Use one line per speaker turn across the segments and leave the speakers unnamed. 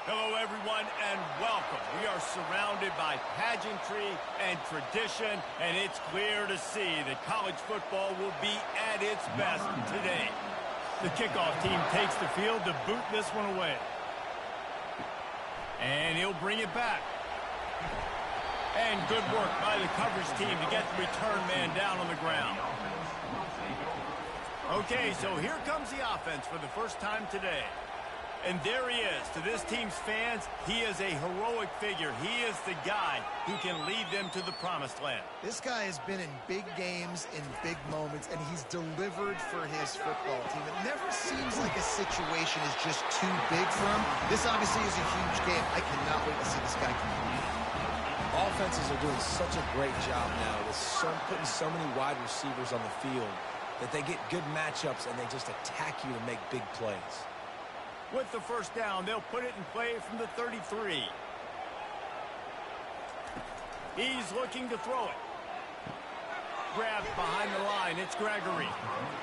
Hello, everyone, and welcome. We are surrounded by pageantry and tradition, and it's clear to see that college football will be at its best today. The kickoff team takes the field to boot this one away. And he'll bring it back. And good work by the coverage team to get the return man down on the ground. Okay, so here comes the offense for the first time today. And there he is. To this team's fans, he is a heroic figure. He is the guy who can lead them to the promised land.
This guy has been in big games, in big moments, and he's delivered for his football team. It never seems like a situation is just too big for him. This obviously is a huge game. I cannot wait to see this guy compete.
Offenses are doing such a great job now with putting so many wide receivers on the field that they get good matchups and they just attack you to make big plays.
With the first down, they'll put it in play from the 33. He's looking to throw it. Grabbed behind the line, it's Gregory.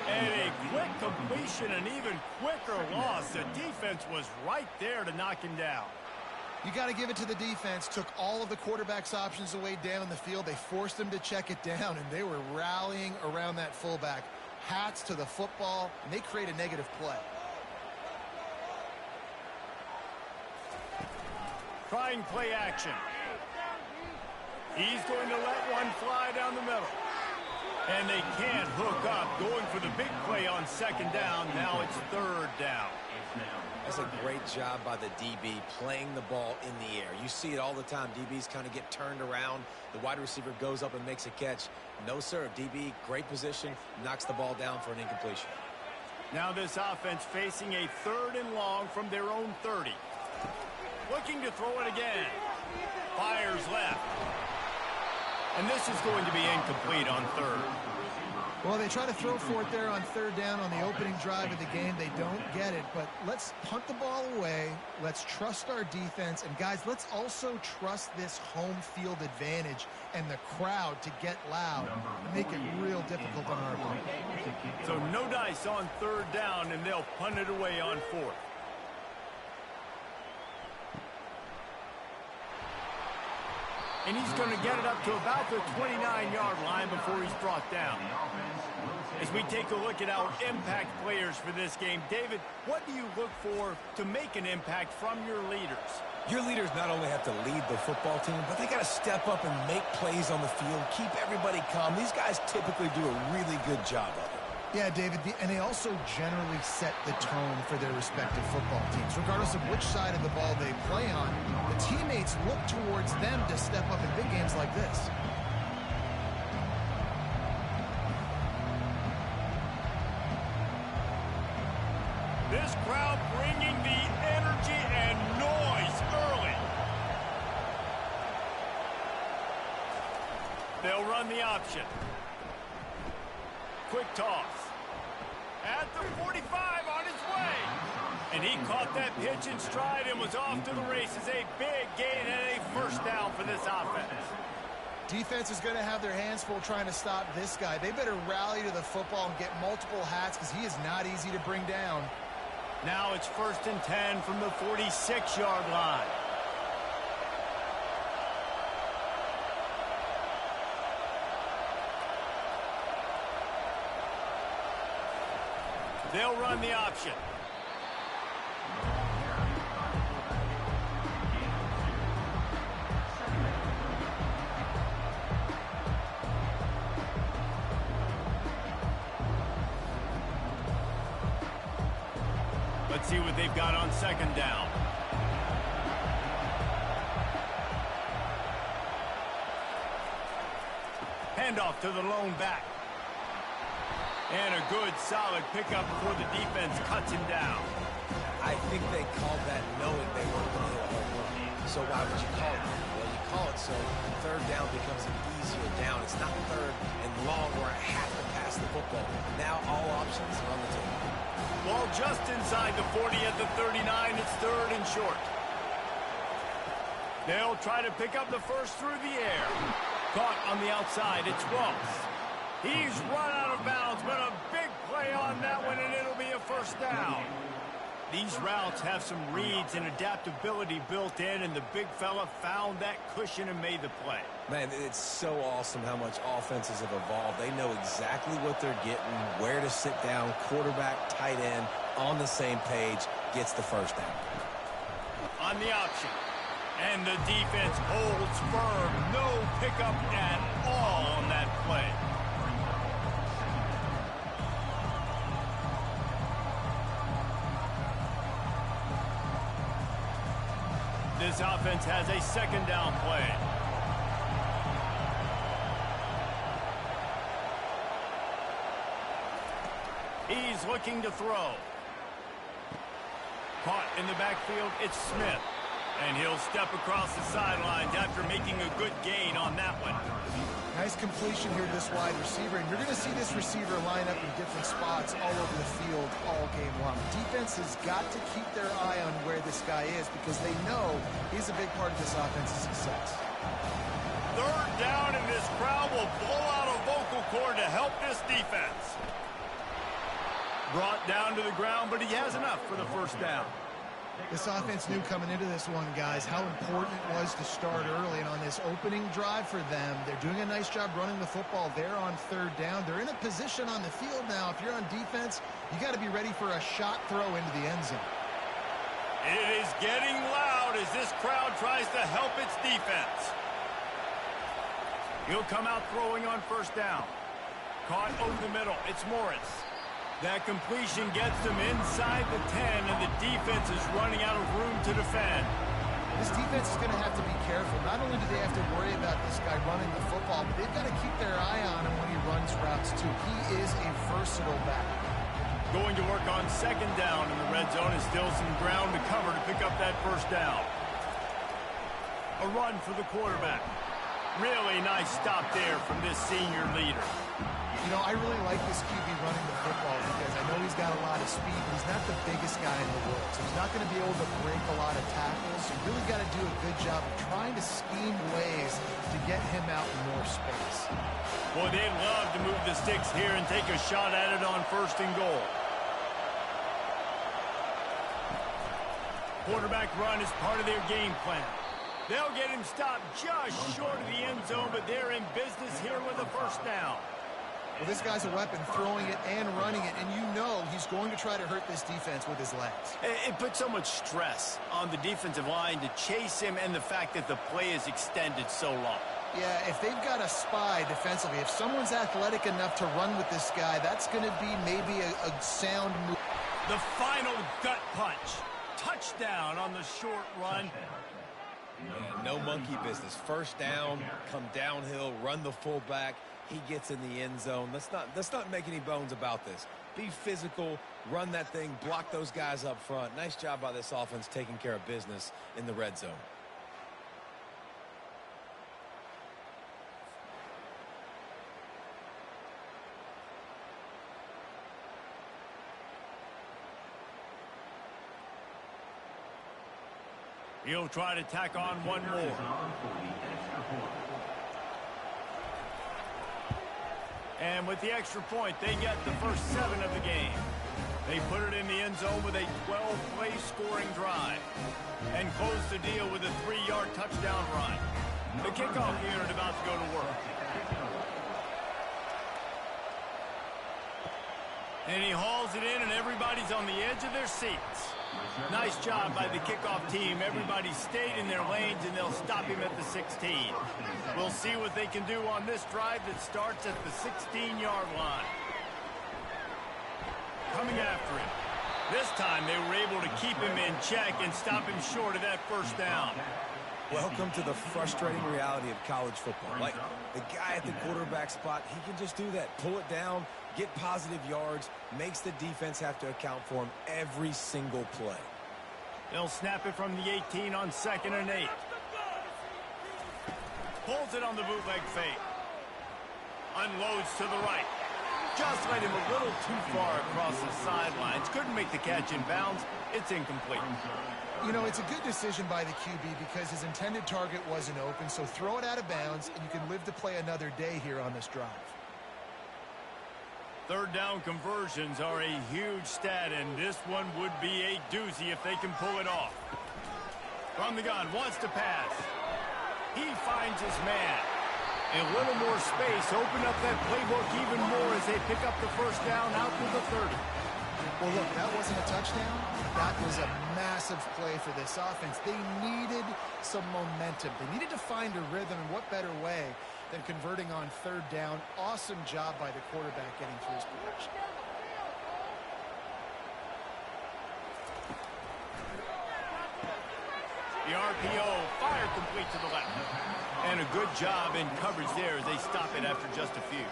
And a quick completion, an even quicker loss. The defense was right there to knock him down.
You got to give it to the defense. Took all of the quarterback's options away down the field. They forced him to check it down, and they were rallying around that fullback. Hats to the football, and they create a negative play.
Trying play action. He's going to let one fly down the middle. And they can't hook up. Going for the big play on second down. Now it's third down.
That's a great job by the DB playing the ball in the air. You see it all the time. DBs kind of get turned around. The wide receiver goes up and makes a catch. No, sir. DB, great position, knocks the ball down for an incompletion.
Now this offense facing a 3rd and long from their own 30. Looking to throw it again. Fires left. And this is going to be incomplete on 3rd.
Well, they try to throw for it there on 3rd down on the opening drive of the game. They don't get it, but let's punt the ball away. Let's trust our defense. And, guys, let's also trust this home field advantage and the crowd to get loud and make it real difficult on our opponent.
So no dice on 3rd down, and they'll punt it away on 4th. And he's going to get it up to about the 29-yard line before he's brought down. As we take a look at our impact players for this game, David, what do you look for to make an impact from your leaders?
Your leaders not only have to lead the football team, but they got to step up and make plays on the field, keep everybody calm. These guys typically do a really good job of it.
Yeah, David, and they also generally set the tone for their respective football teams. Regardless of which side of the ball they play on, the teammates look towards them to step up in big games like this.
This crowd bringing the energy and noise early. They'll run the option. Quick toss. At the 45 on his way. And he caught that pitch in stride and was off to the races. A big gain and a first down for this offense.
Defense is going to have their hands full trying to stop this guy. They better rally to the football and get multiple hats because he is not easy to bring down.
Now it's 1st and 10 from the 46-yard line. They'll run the option. Let's see what they've got on second down. Handoff to the lone back. And a good, solid pickup before the defense cuts him down.
I think they called that knowing they weren't going to hit a home run. So why would you call it that? Well, you call it so 3rd down becomes an easier down. It's not 3rd and long where I have to pass the football. Now all options are on the table.
Ball just inside the 40 at the 39. It's 3rd and short. They'll try to pick up the first through the air. Caught on the outside. It's Ross. He's run out of bounds, but a big play on that one, and it'll be a first down. These routes have some reads and adaptability built in, and the big fella found that cushion and made the play.
Man, it's so awesome how much offenses have evolved. They know exactly what they're getting, where to sit down, quarterback, tight end, on the same page, gets the first down.
On the option. And the defense holds firm. No pickup at all on that play. This offense has a second down play. He's looking to throw. Caught in the backfield, it's Smith. And he'll step across the sidelines after making a good gain on that one.
Nice completion here to this wide receiver. And you're going to see this receiver line up in different spots all over the field all game long. Defense has got to keep their eye on where this guy is because they know he's a big part of this offense's success.
Third down, and this crowd will blow out a vocal cord to help this defense. Brought down to the ground, but he has enough for the first down.
This offense knew coming into this one, guys, how important it was to start early. And on this opening drive for them, they're doing a nice job running the football there on third down. They're in a position on the field now. If you're on defense, you got to be ready for a shot throw into the end zone.
It is getting loud as this crowd tries to help its defense. He'll come out throwing on first down. Caught over the middle. It's Morris. That completion gets them inside the 10, and the defense is running out of room to defend.
This defense is going to have to be careful. Not only do they have to worry about this guy running the football, but they've got to keep their eye on him when he runs routes, too. He is a versatile back.
Going to work on second down in the red zone is still some ground to cover to pick up that first down. A run for the quarterback. Really nice stop there from this senior leader.
You know, I really like this QB running the football because I know he's got a lot of speed, but he's not the biggest guy in the world. So he's not going to be able to break a lot of tackles. You really got to do a good job of trying to scheme ways to get him out in more space.
Boy, they'd love to move the sticks here and take a shot at it on first and goal. Quarterback run is part of their game plan. They'll get him stopped just short of the end zone, but they're in business here with a first down.
Well, this guy's a weapon, throwing it and running it, and you know he's going to try to hurt this defense with his legs.
It puts so much stress on the defensive line to chase him and the fact that the play is extended so long.
Yeah, if they've got a spy defensively, if someone's athletic enough to run with this guy, that's going to be maybe a sound move.
The final gut punch. Touchdown on the short run.
Yeah, no monkey business. First down, come downhill, run the fullback. He gets in the end zone. Let's not make any bones about this. Be physical, run that thing, block those guys up front. Nice job by this offense taking care of business in the red zone.
He'll try to tack on one more. And with the extra point, they get the first 7 of the game. They put it in the end zone with a 12-play scoring drive and close the deal with a 3-yard touchdown run. The kickoff here is about to go to work. And he hauls it in, and everybody's on the edge of their seats. Nice job by the kickoff team. Everybody stayed in their lanes, and they'll stop him at the 16. We'll see what they can do on this drive that starts at the 16-yard line. Coming after him. This time they were able to keep him in check and stop him short of that first down.
Welcome to the frustrating reality of college football. Like, the guy at the quarterback spot, he can just do that. Pull it down, get positive yards, makes the defense have to account for him every single play.
They'll snap it from the 18 on 2nd and 8. Pulls it on the bootleg fake. Unloads to the right. Just let him a little too far across the sidelines. Couldn't make the catch in bounds. It's incomplete.
You know, it's a good decision by the QB because his intended target wasn't open, so throw it out of bounds, and you can live to play another day here on this drive.
Third down conversions are a huge stat, and this one would be a doozy if they can pull it off. From the gun, wants to pass. He finds his man. A little more space, open up that playbook even more as they pick up the first down out to the 30.
Well, look, that wasn't a touchdown. That was a massive play for this offense. They needed some momentum. They needed to find a rhythm, and what better way than converting on third down. Awesome job by the quarterback getting through his progression.
The RPO, fire complete to the left. And a good job in coverage there as they stop it after just a few.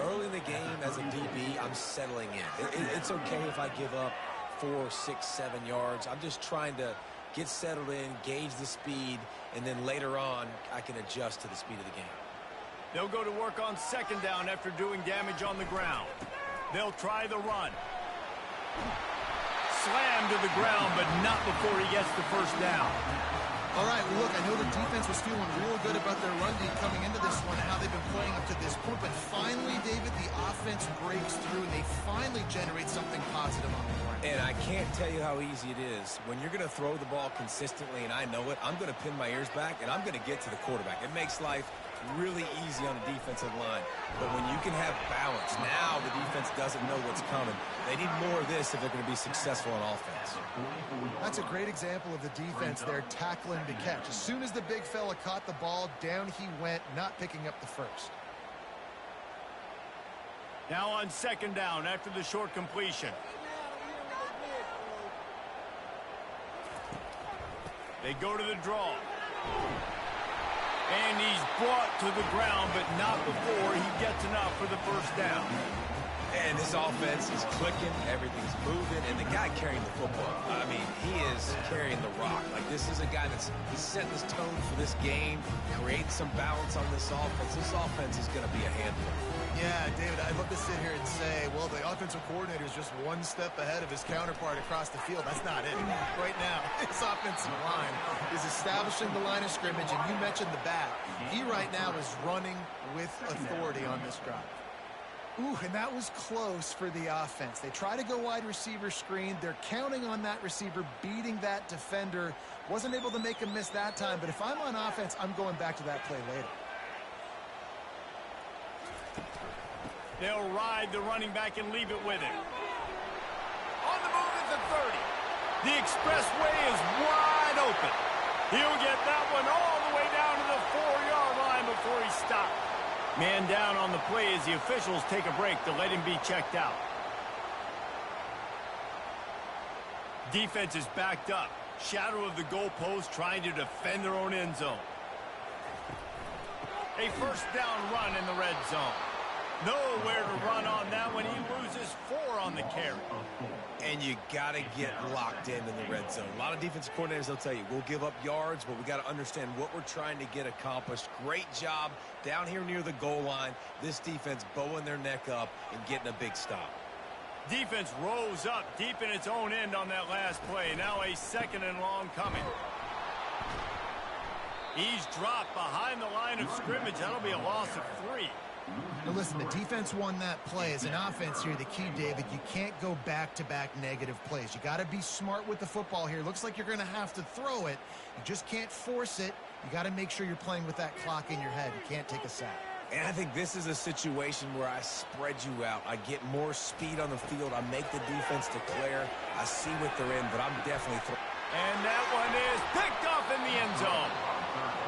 Early in the game, as a DB, I'm settling in. It's okay if I give up 4, 6, 7 yards. I'm just trying to get settled in, gauge the speed, and then later on, I can adjust to the speed of the game.
They'll go to work on second down after doing damage on the ground. They'll try the run. Slam to the ground, but not before he gets the first down.
All right, well, look, I know the defense was feeling real good about their run D coming into this one, how they've been playing up to this point. But finally, David, the offense breaks through, and they finally generate something positive on the ground.
And I can't tell you how easy it is. When you're going to throw the ball consistently, and I know it, I'm going to pin my ears back, and I'm going to get to the quarterback. It makes life really easy on the defensive line. But when you can have balance, now the defense doesn't know what's coming. They need more of this if they're going to be successful on offense.
That's a great example of the defense there tackling the catch. As soon as the big fella caught the ball, down he went, not picking up the first.
Now on second down after the short completion. They go to the draw. And he's brought to the ground, but not before he gets enough for the first down.
And this offense is clicking, everything's moving, and the guy carrying the football, I mean, he is carrying the rock. Like, this is a guy he's setting this tone for this game, creating some balance on this offense. This offense is going to be a handful.
Yeah, David, I'd love to sit here and say, well, the offensive coordinator is just one step ahead of his counterpart across the field. That's not it. Right now, his offensive line is establishing the line of scrimmage, and you mentioned the back. He right now is running with authority on this drive. Ooh, and that was close for the offense. They try to go wide receiver screen. They're counting on that receiver beating that defender. Wasn't able to make him miss that time, but if I'm on offense, I'm going back to that play later.
They'll ride the running back and leave it with him. On the move at the 30. The expressway is wide open. He'll get that one all the way down to the 4-yard line before he stops. Man down on the play as the officials take a break to let him be checked out. Defense is backed up. Shadow of the goalpost trying to defend their own end zone. A first down run in the red zone. Nowhere to run on that one. He loses 4 on the carry.
And you got to get locked in the red zone. A lot of defensive coordinators, they'll tell you, we'll give up yards, but we got to understand what we're trying to get accomplished. Great job down here near the goal line. This defense bowing their neck up and getting a big stop.
Defense rose up deep in its own end on that last play. Now a second and long coming. He's dropped behind the line of scrimmage. That'll be a loss of 3.
Now listen, the defense won that play. As an offense here, the key, David, you can't go back-to-back negative plays. You got to be smart with the football here. Looks like you're going to have to throw it. You just can't force it. You got to make sure you're playing with that clock in your head. You can't take a sack.
And I think this is a situation where I spread you out. I get more speed on the field. I make the defense declare. I see what they're in, but I'm definitely throwing.
And that one is picked up in the end zone.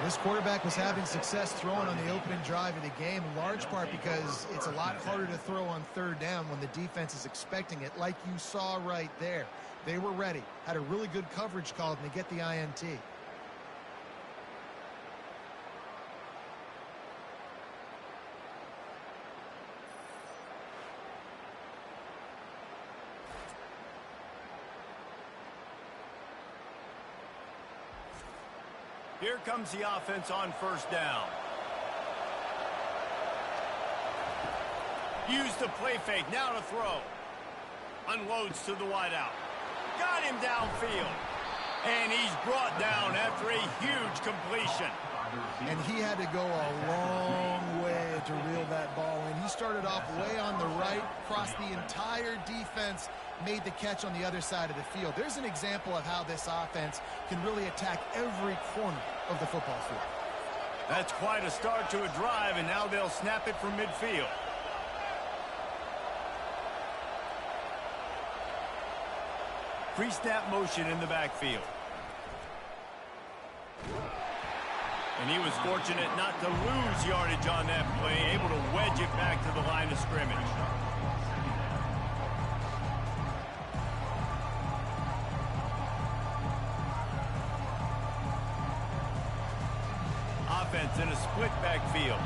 This quarterback was having success throwing on the opening drive of the game, in large part because it's a lot harder to throw on third down when the defense is expecting it, like you saw right there. They were ready, had a really good coverage called, and they get the INT.
Here comes the offense on first down. Use the play fake, now to throw. Unloads to the wideout. Got him downfield. And he's brought down after a huge completion.
And he had to go a long way to reel that ball in. He started off way on the right, crossed the entire defense, made the catch on the other side of the field. There's an example of how this offense can really attack every corner of the football field.
That's quite a start to a drive, and now they'll snap it from midfield. Pre-snap motion in the backfield. And he was fortunate not to lose yardage on that play, able to wedge it back to the line of scrimmage. Offense in a split backfield.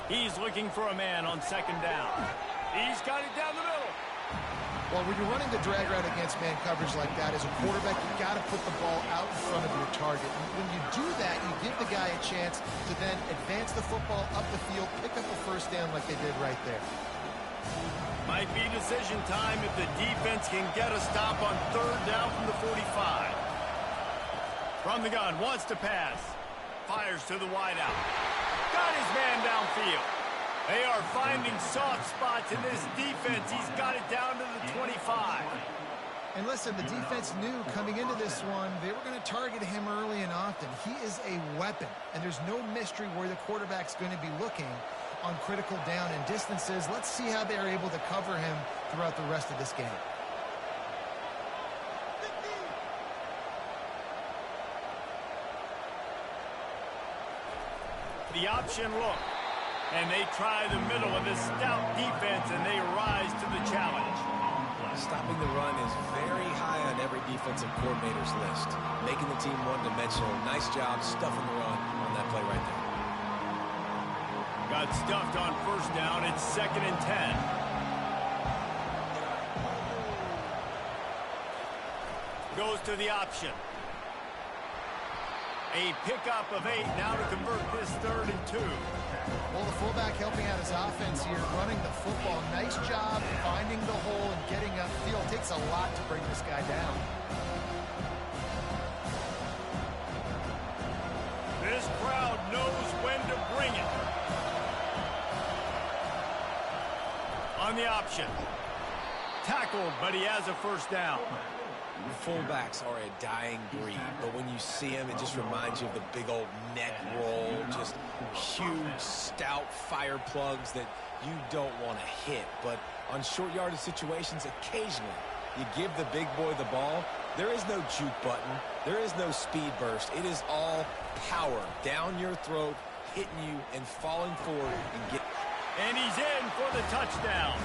He's looking for a man on second down. He's got it down the middle.
Well, when you're running the drag route against man coverage like that, as a quarterback, you've got to put the ball out in front of your target. And when you do that, you give the guy a chance to then advance the football up the field, pick up a first down like they did right there.
Might be decision time if the defense can get a stop on third down from the 45. From the gun, wants to pass. Fires to the wideout. Got his man downfield. They are finding soft spots in this defense. He's got it down to the 25.
And listen, the defense knew coming into this one, they were going to target him early and often. He is a weapon, and there's no mystery where the quarterback's going to be looking on critical down and distances. Let's see how they're able to cover him throughout the rest of this game.
The option look. And they try the middle of this stout defense, and they rise to the challenge.
Stopping the run is very high on every defensive coordinator's list. Making the team one-dimensional. Nice job stuffing the run on that play right there.
Got stuffed on first down. It's 2nd and 10. Goes to the option. A pickup of 8 now to convert this 3rd and 2.
Well, the fullback helping out his offense here, running the football. Nice job finding the hole and getting upfield. Takes a lot to bring this guy down.
This crowd knows when to bring it. On the option. Tackled, but he has a first down.
Fullbacks are a dying breed, but when you see him, it just reminds you of the big old neck roll, just huge, stout fire plugs that you don't want to hit. But on short yardage situations, occasionally, you give the big boy the ball. There is no juke button. There is no speed burst. It is all power down your throat, hitting you and falling forward and get.
And he's in for the touchdown.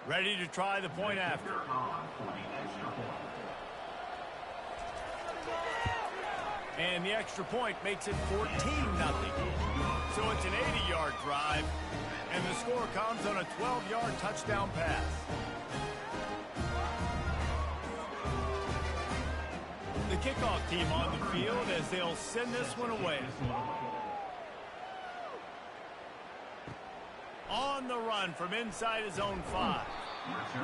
Ready to try the point after. And the extra point makes it 14-0. So it's an 80-yard drive, and the score comes on a 12-yard touchdown pass. The kickoff team on the field as they'll send this one away. On the run from inside his own 5.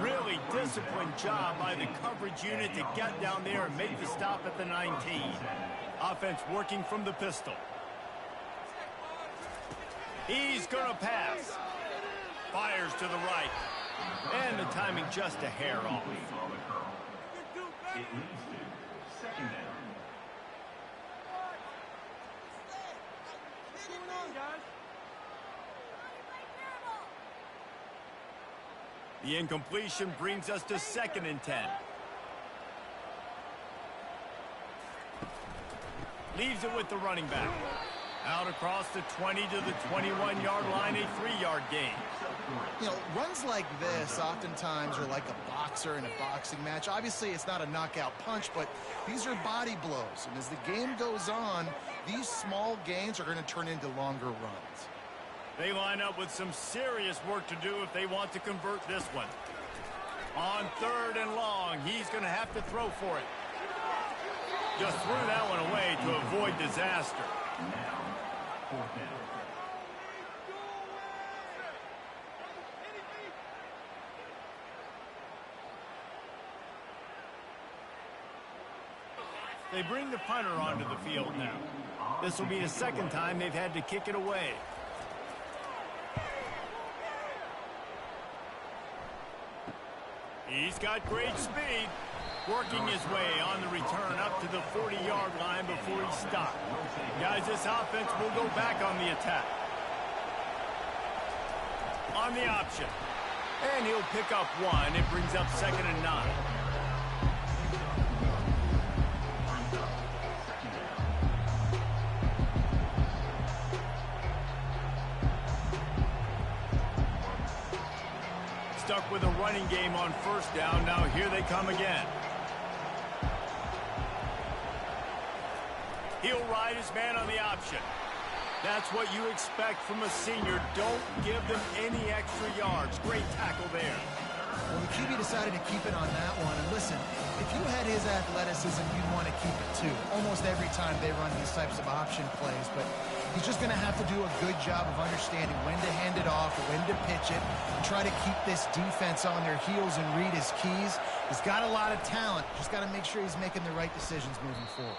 Really disciplined job by the coverage unit to get down there and make the stop at the 19. Offense working from the pistol. He's going to pass. Fires to the right. And the timing just a hair off. The incompletion brings us to 2nd and 10. Leaves it with the running back. Out across the 20 to the 21-yard line, a 3-yard gain.
You know, runs like this oftentimes are like a boxer in a boxing match. Obviously, it's not a knockout punch, but these are body blows. And as the game goes on, these small gains are going to turn into longer runs.
They line up with some serious work to do if they want to convert this one. On 3rd and long, he's going to have to throw for it. Just threw that one away to avoid disaster. They bring the punter onto the field now. This will be the second time they've had to kick it away. He's got great speed. Working his way on the return up to the 40-yard line before he stopped. Guys, this offense will go back on the attack. On the option. And he'll pick up 1. It brings up 2nd and 9. Stuck with a running game on 1st down. Now here they come again. He'll ride his man on the option. That's what you expect from a senior. Don't give them any extra yards. Great tackle there.
Well, the QB decided to keep it on that one. And listen, if you had his athleticism, you'd want to keep it too. Almost every time they run these types of option plays. But he's just going to have to do a good job of understanding when to hand it off, when to pitch it, and try to keep this defense on their heels and read his keys. He's got a lot of talent. Just got to make sure he's making the right decisions moving forward.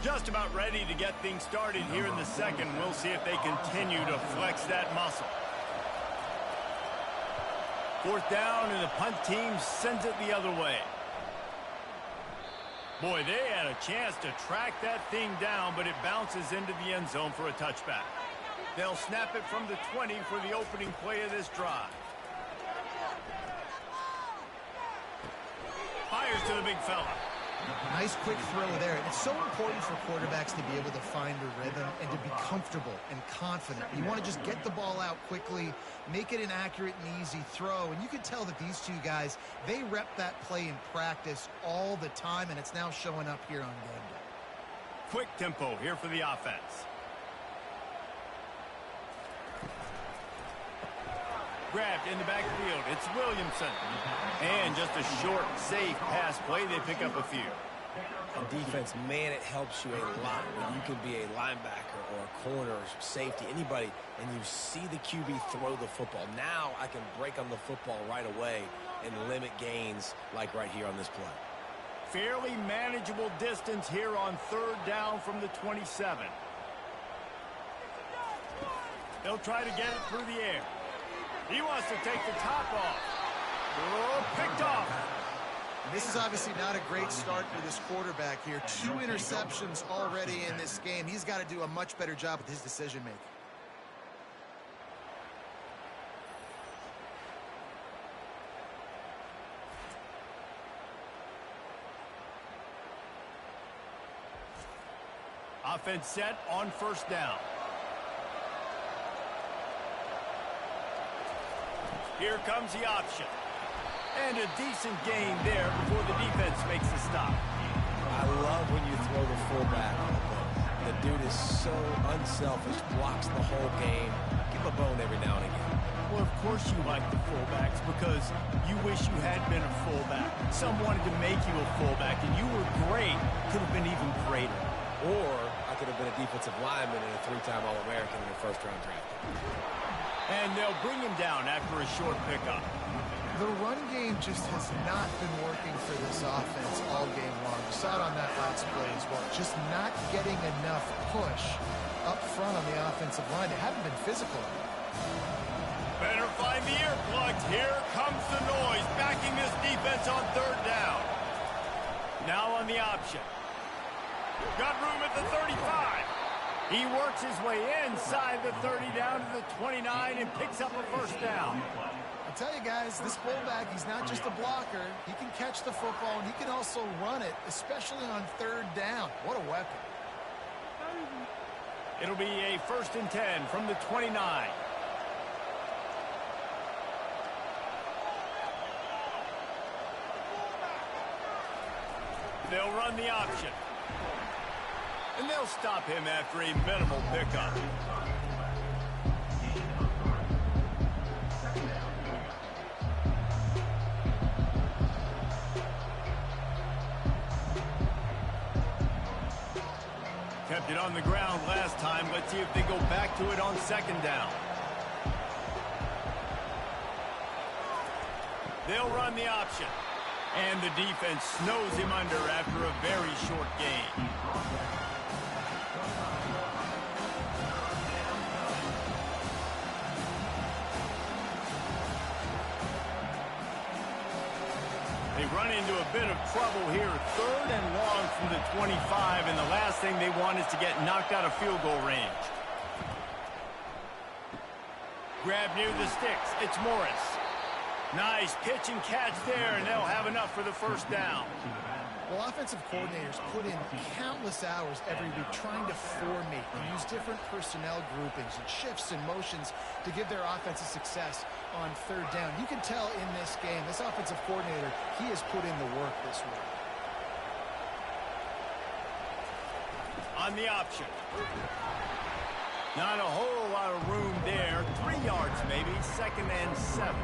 Just about ready to get things started here in the second. We'll see if they continue to flex that muscle. 4th down, and the punt team sends it the other way. Boy, they had a chance to track that thing down, but it bounces into the end zone for a touchback. They'll snap it from the 20 for the opening play of this drive. Fires to the big fella.
Nice quick throw there. It's so important for quarterbacks to be able to find a rhythm and to be comfortable and confident. You want to just get the ball out quickly, make it an accurate and easy throw. And you can tell that these two guys, they rep that play in practice all the time, and it's now showing up here on game day.
Quick tempo here for the offense. Grabbed in the backfield. It's Williamson. And just a short, safe pass play. They pick up a few.
On defense, man, it helps you a lot when you can be a linebacker or a corner or safety, anybody, and you see the QB throw the football. Now I can break on the football right away and limit gains like right here on this play.
Fairly manageable distance here on 3rd down from the 27. They'll try to get it through the air. He wants to take the top off. Oh, picked off.
This is obviously not a great start for this quarterback here. 2 interceptions already in this game. He's got to do a much better job with his decision-making.
Offense set on 1st down. Here comes the option. And a decent gain there before the defense makes the stop.
I love when you throw the fullback. The dude is so unselfish, blocks the whole game. Give him a bone every now and again.
Well, of course you like the fullbacks because you wish you had been a fullback. Some wanted to make you a fullback, and you were great. Could have been even greater.
Or I could have been a defensive lineman and a 3-time All-American in a 1st-round draft.
And they'll bring him down after a short pickup.
The run game just has not been working for this offense all game long. You saw it on that last play as well. Just not getting enough push up front on the offensive line. They haven't been physical.
Better find the earplugs. Here comes the noise, backing this defense on 3rd down. Now on the option. Got room at the 35. He works his way inside the 30 down to the 29 and picks up a first down.
I'll tell you guys, this fullback, he's not just a blocker. He can catch the football, and he can also run it, especially on third down. What a weapon.
It'll be a 1st and 10 from the 29. They'll run the option. And they'll stop him after a minimal pickup. Kept it on the ground last time. Let's see if they go back to it on 2nd down. They'll run the option. And the defense snows him under after a very short gain. They run into a bit of trouble here. 3rd and long from the 25, and the last thing they want is to get knocked out of field goal range. Grab near the sticks. It's Morris. Nice pitch and catch there, and they'll have enough for the 1st down.
Well, offensive coordinators put in countless hours every week trying to formate and use different personnel groupings and shifts and motions to give their offensive success on 3rd down. You can tell in this game, this offensive coordinator, he has put in the work this week.
On the option. Not a whole lot of room there. 3 yards maybe, 2nd and 7.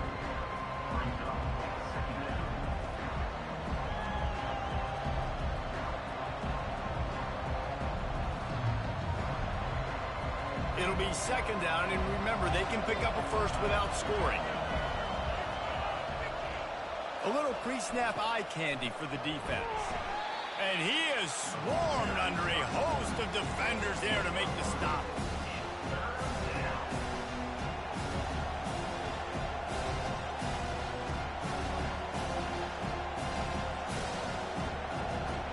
It'll be 2nd down, and remember, they can pick up a first without scoring. A little pre-snap eye candy for the defense. And he is swarmed under a host of defenders there to make the stop.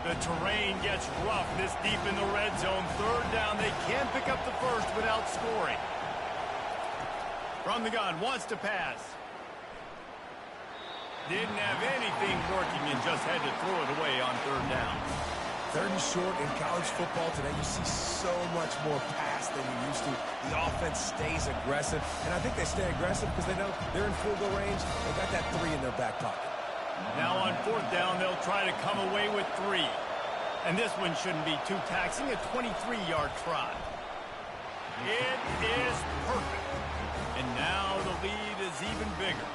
The terrain gets rough this deep in the red zone. 3rd down, they can pick up the first without scoring. From the gun, wants to pass. Didn't have anything working and just had to throw it away on 3rd down.
3rd and short in college football today, you see so much more pass than you used to. The offense stays aggressive, and I think they stay aggressive because they know they're in field goal range. They got that 3 in their back pocket.
Now on 4th down, they'll try to come away with 3. And this one shouldn't be too taxing, a 23-yard try. It is perfect. And now the lead is even bigger.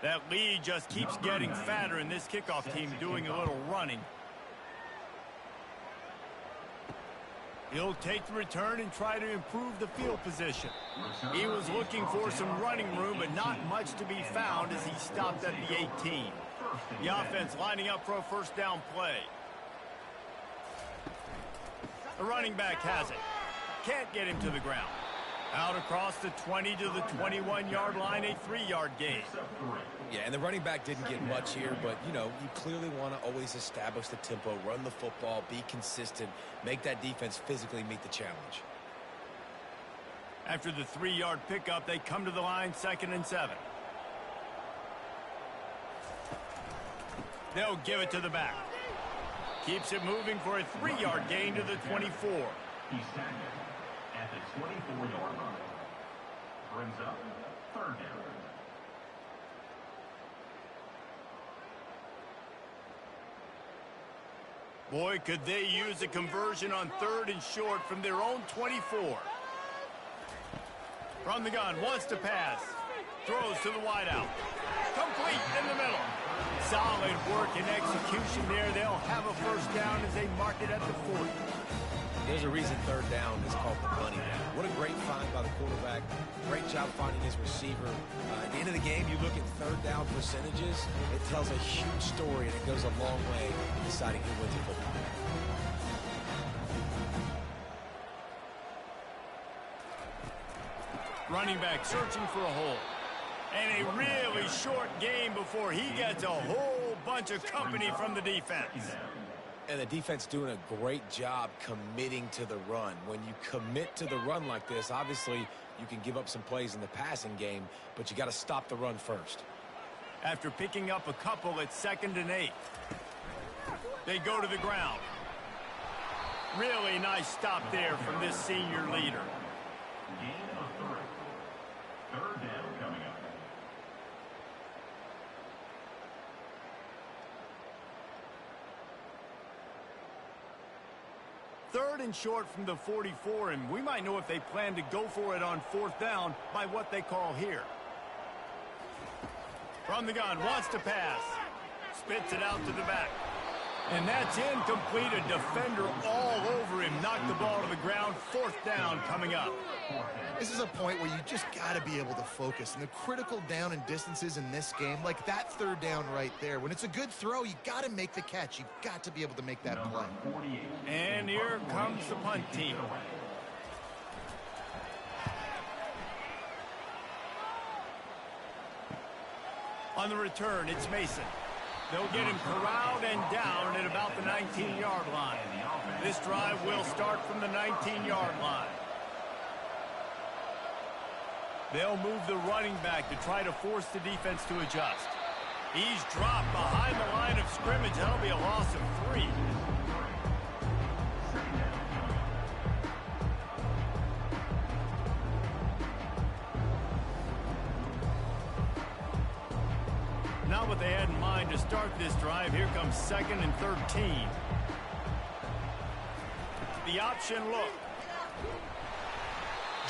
That lead just keeps getting fatter, and this kickoff team doing a little running. He'll take the return and try to improve the field position. He was looking for some running room, but not much to be found as he stopped at the 18. The offense lining up for a 1st down play. The running back has it. Can't get him to the ground. Out across the 20 to the 21-yard line, a 3-yard gain.
Yeah, and the running back didn't get much here, but, you know, you clearly want to always establish the tempo, run the football, be consistent, make that defense physically meet the challenge.
After the 3-yard pickup, they come to the line, 2nd and 7. They'll give it to the back. Keeps it moving for a 3-yard gain to the 24.
He's tackled at the 24-yard line. Brings up 3rd down.
Boy, could they use a conversion on 3rd and short from their own 24. From the gun, wants to pass. Throws to the wideout. Complete in the middle. Solid work and execution there. They'll have a first down as they mark it at the 40.
There's a reason third down is called the money down. What a great find by the quarterback. Great job finding his receiver. At the end of the game, you look at third down percentages. It tells a huge story, and it goes a long way in deciding who wins a football game.
Running back searching for a hole. And a really short game before he gets a whole bunch of company from the defense.
And the defense doing a great job committing to the run. When you commit to the run like this, obviously you can give up some plays in the passing game, but you got to stop the run first.
After picking up a couple at 2nd and 8. They go to the ground. Really nice stop there from this senior leader.
Gain of 3. Third down coming up.
Third and short from the 44, and we might know if they plan to go for it on 4th down by what they call here. From the gun, wants to pass. Spits it out to the back. And that's incomplete. A defender all over him. Knocked the ball to the ground. 4th down coming up.
This is a point where you just got to be able to focus. And the critical down and distances in this game, like that third down right there, when it's a good throw, you got to make the catch. You've got to be able to make that play.
And here comes the punt team. On the return, it's Mason. They'll get him corralled and down at about the 19-yard line. This drive will start from the 19-yard line. They'll move the running back to try to force the defense to adjust. He's dropped behind the line of scrimmage. That'll be a loss of 3. Not what they had in mind to start this drive. Here comes 2nd and 13. The option look.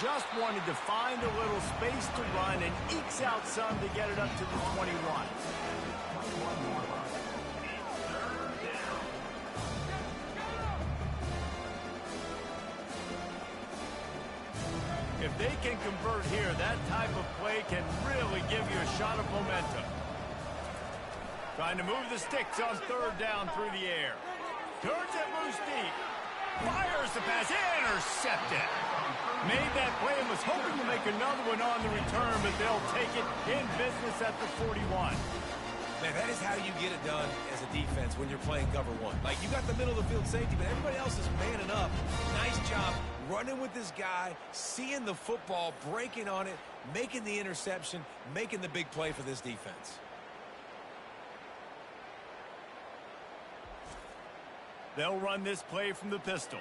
Just wanted to find a little space to run and ekes out some to get it up to the 21. If they can convert here, that type of play can really give you a shot of momentum. Trying to move the sticks on 3rd down through the air. Turns it loose deep. Fires the pass. Intercepted. Made that play and was hoping to make another one on the return, but they'll take it in business at the 41.
Man, that is how you get it done as a defense when you're playing cover 1. Like, you got the middle of the field safety, but everybody else is manning up. Nice job running with this guy, seeing the football, breaking on it, making the interception, making the big play for this defense.
They'll run this play from the pistol.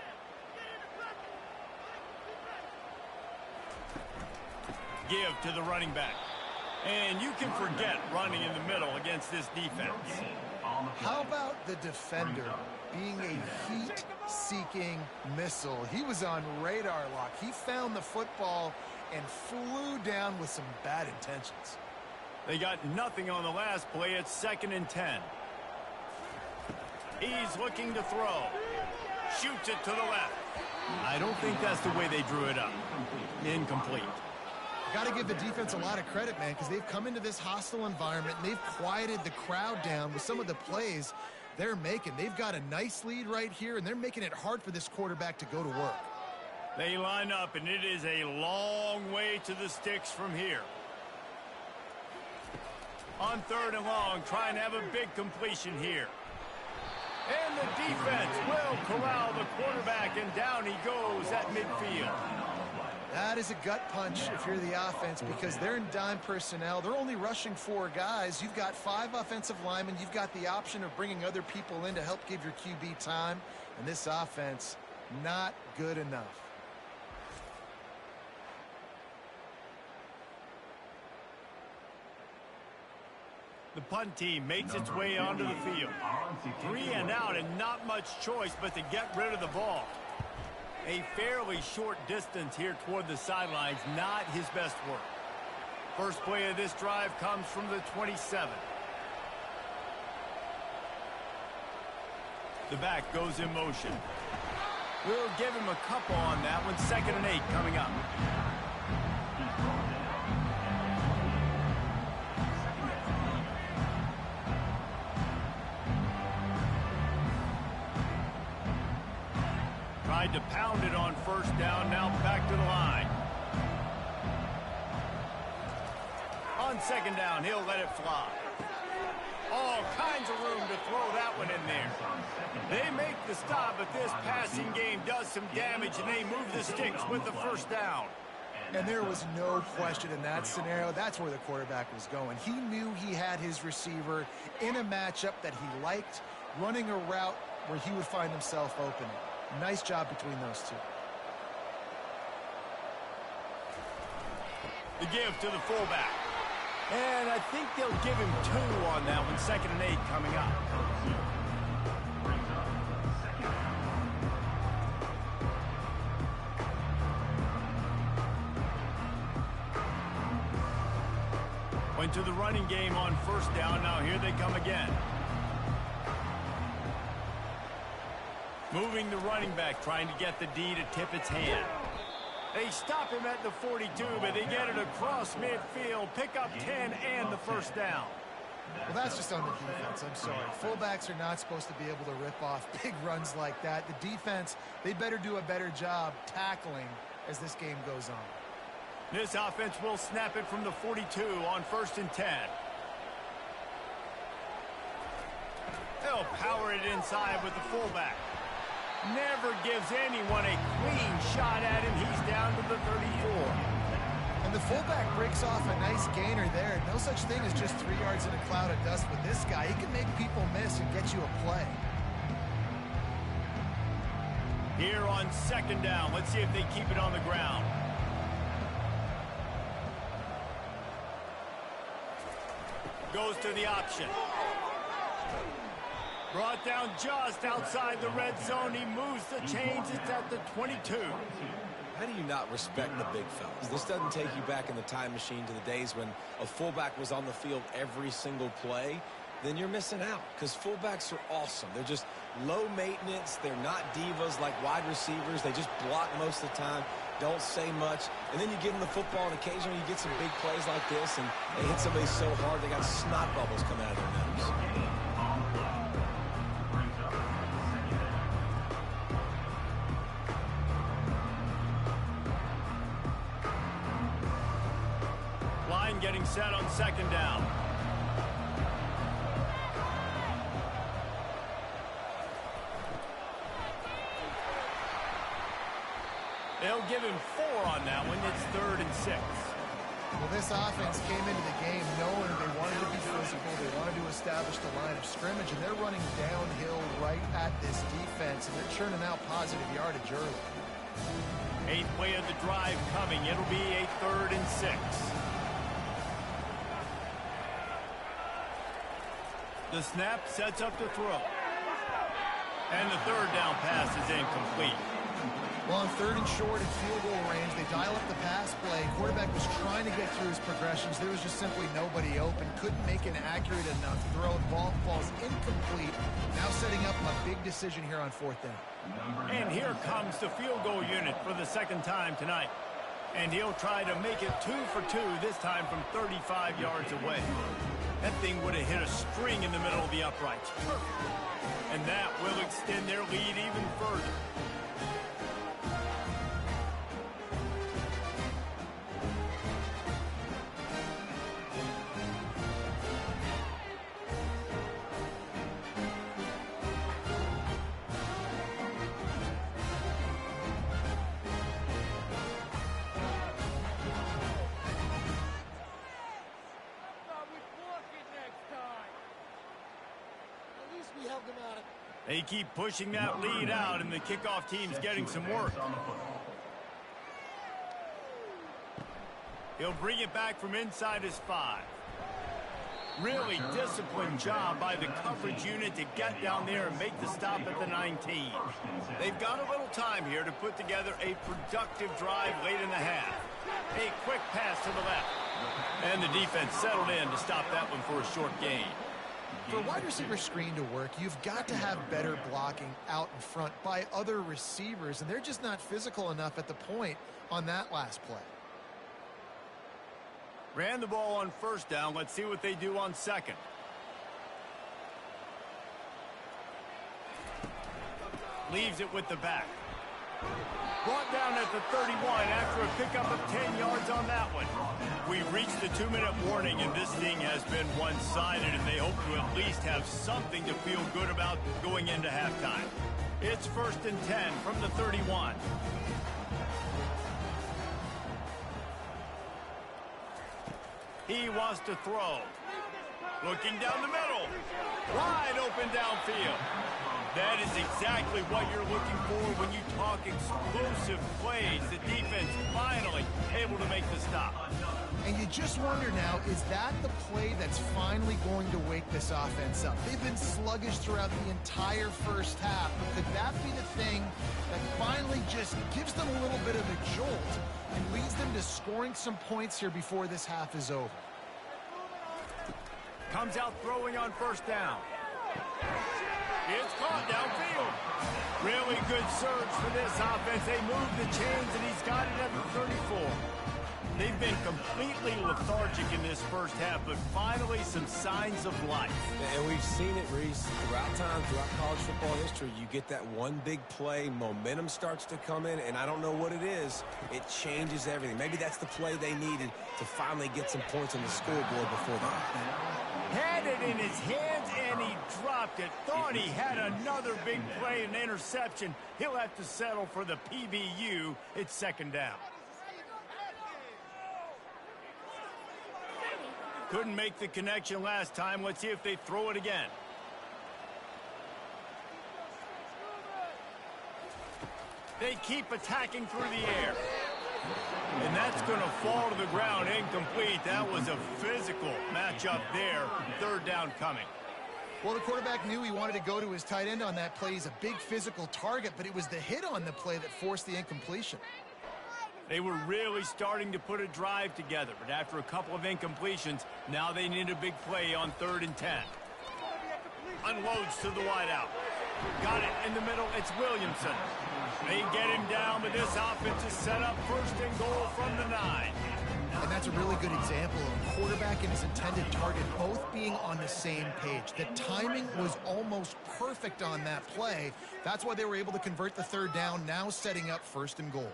Give to the running back. And you can forget running in the middle against this defense.
How about the defender being a heat-seeking missile? He was on radar lock. He found the football and flew down with some bad intentions.
They got nothing on the last play. It's 2nd and 10. He's looking to throw. Shoots it to the left. I don't think that's the way they drew it up. Incomplete.
Got to give the defense a lot of credit, man, because they've come into this hostile environment and they've quieted the crowd down with some of the plays they're making. They've got a nice lead right here, and they're making it hard for this quarterback to go to work.
They line up, and it is a long way to the sticks from here. On 3rd and long, trying to have a big completion here. And the defense will corral the quarterback, and down he goes at midfield.
That is a gut punch if you're the offense, because they're in dime personnel. They're only rushing 4 guys. You've got 5 offensive linemen. You've got the option of bringing other people in to help give your QB time. And this offense, not good enough.
The punt team makes its way onto the field. 3 and out, and not much choice but to get rid of the ball. A fairly short distance here toward the sidelines, not his best work. First play of this drive comes from the 27. The back goes in motion. We'll give him a couple on that one. 2nd and 8 coming up. Tried to pound it on 1st down. Now back to the line. On 2nd down, he'll let it fly. All kinds of room to throw that one in there. They make the stop, but this passing game does some damage, and they move the sticks with the 1st down.
And there was no question in that scenario. That's where the quarterback was going. He knew he had his receiver in a matchup that he liked, running a route where he would find himself open. Nice job between those two.
The give to the fullback. And I think they'll give him 2 on that one. 2nd and 8 coming up. Went to the running game on 1st down. Now here they come again. Moving the running back, trying to get the D to tip its hand. They stop him at the 42, but they get it across midfield. Pick up 10 and the 1st down.
Well, that's just on the defense. I'm sorry. Fullbacks are not supposed to be able to rip off big runs like that. The defense, they better do a better job tackling as this game goes on.
This offense will snap it from the 42 on 1st and 10. They'll power it inside with the fullback. Never gives anyone a clean shot at him. He's down to the 34.
And the fullback breaks off a nice gainer there. No such thing as just 3 yards in a cloud of dust with this guy. He can make people miss and get you a play.
Here on 2nd down. Let's see if they keep it on the ground. Goes to the option. Brought down just outside the red zone. He moves the chains. It's at the 22.
How do you not respect the big fellas? This doesn't take you back in the time machine to the days when a fullback was on the field every single play. Then you're missing out, because fullbacks are awesome. They're just low maintenance. They're not divas like wide receivers. They just block most of the time, don't say much. And then you give them the football, and occasionally you get some big plays like this, and they hit somebody so hard they got snot bubbles coming out of their nose.
Line getting set on 2nd down. They'll give him 4 on that one. It's 3rd and 6.
Well, this offense came into the game knowing they wanted to be physical. They wanted to establish the line of scrimmage, and they're running downhill right at this defense, and they're churning out positive yardage early.
8th play of the drive coming. It'll be a 3rd and 6. The snap sets up the throw. And the 3rd down pass is incomplete.
Well, on 3rd and short at field goal range, they dial up the pass play. Quarterback was trying to get through his progressions. There was just simply nobody open. Couldn't make an accurate enough throw. The ball falls incomplete. Now setting up a big decision here on 4th down.
And here comes the field goal unit for the 2nd time tonight. And he'll try to make it 2 for 2, this time from 35 yards away. That thing would have hit a string in the middle of the uprights. And that will extend their lead even further. They keep pushing that lead out, and the kickoff team's getting some work. He'll bring it back from inside his 5. Really disciplined job by the coverage unit to get down there and make the stop at the 19. They've got a little time here to put together a productive drive late in the half. A quick pass to the left. And the defense settled in to stop that one for a short gain.
For a wide receiver screen to work, you've got to have better blocking out in front by other receivers, and they're just not physical enough at the point on that last play.
Ran the ball on first down. Let's see what they do on second. Leaves it with the back. Brought down at the 31 after a pickup of 10 yards on that one. We've reached the 2-minute warning, and this thing has been one-sided, and they hope to at least have something to feel good about going into halftime. It's 1st and 10 from the 31. He wants to throw. Looking down the middle. Wide open downfield. That is exactly what you're looking for when you talk explosive plays. The defense finally able to make the stop.
And you just wonder now, is that the play that's finally going to wake this offense up? They've been sluggish throughout the entire first half. But could that be the thing that finally just gives them a little bit of a jolt and leads them to scoring some points here before this half is over?
Comes out throwing on first down. It's caught downfield. Really good surge for this offense. They move the chains, and he's got it at the 34. They've been completely lethargic in this first half, but finally some signs of life.
And we've seen it, Reese, throughout time, throughout college football history. You get that one big play, momentum starts to come in, and I don't know what it is. It changes everything. Maybe that's the play they needed to finally get some points on the scoreboard before that.
Had it in his hands, and he dropped it. Thought he had another big play, an interception. He'll have to settle for the PBU. It's 2nd down. Couldn't make the connection last time. Let's see if they throw it again. They keep attacking through the air. And that's going to fall to the ground incomplete. That was a physical matchup there. 3rd down coming.
Well, the quarterback knew he wanted to go to his tight end on that play. He's a big physical target, but it was the hit on the play that forced the incompletion.
They were really starting to put a drive together, but after a couple of incompletions, now they need a big play on 3rd and 10. Unloads to the wideout. Got it in the middle. It's Williamson. They get him down, but this offense is set up 1st and goal from the 9.
And that's a really good example of a quarterback and his intended target both being on the same page. The timing was almost perfect on that play. That's why they were able to convert the 3rd down, now setting up 1st and goal.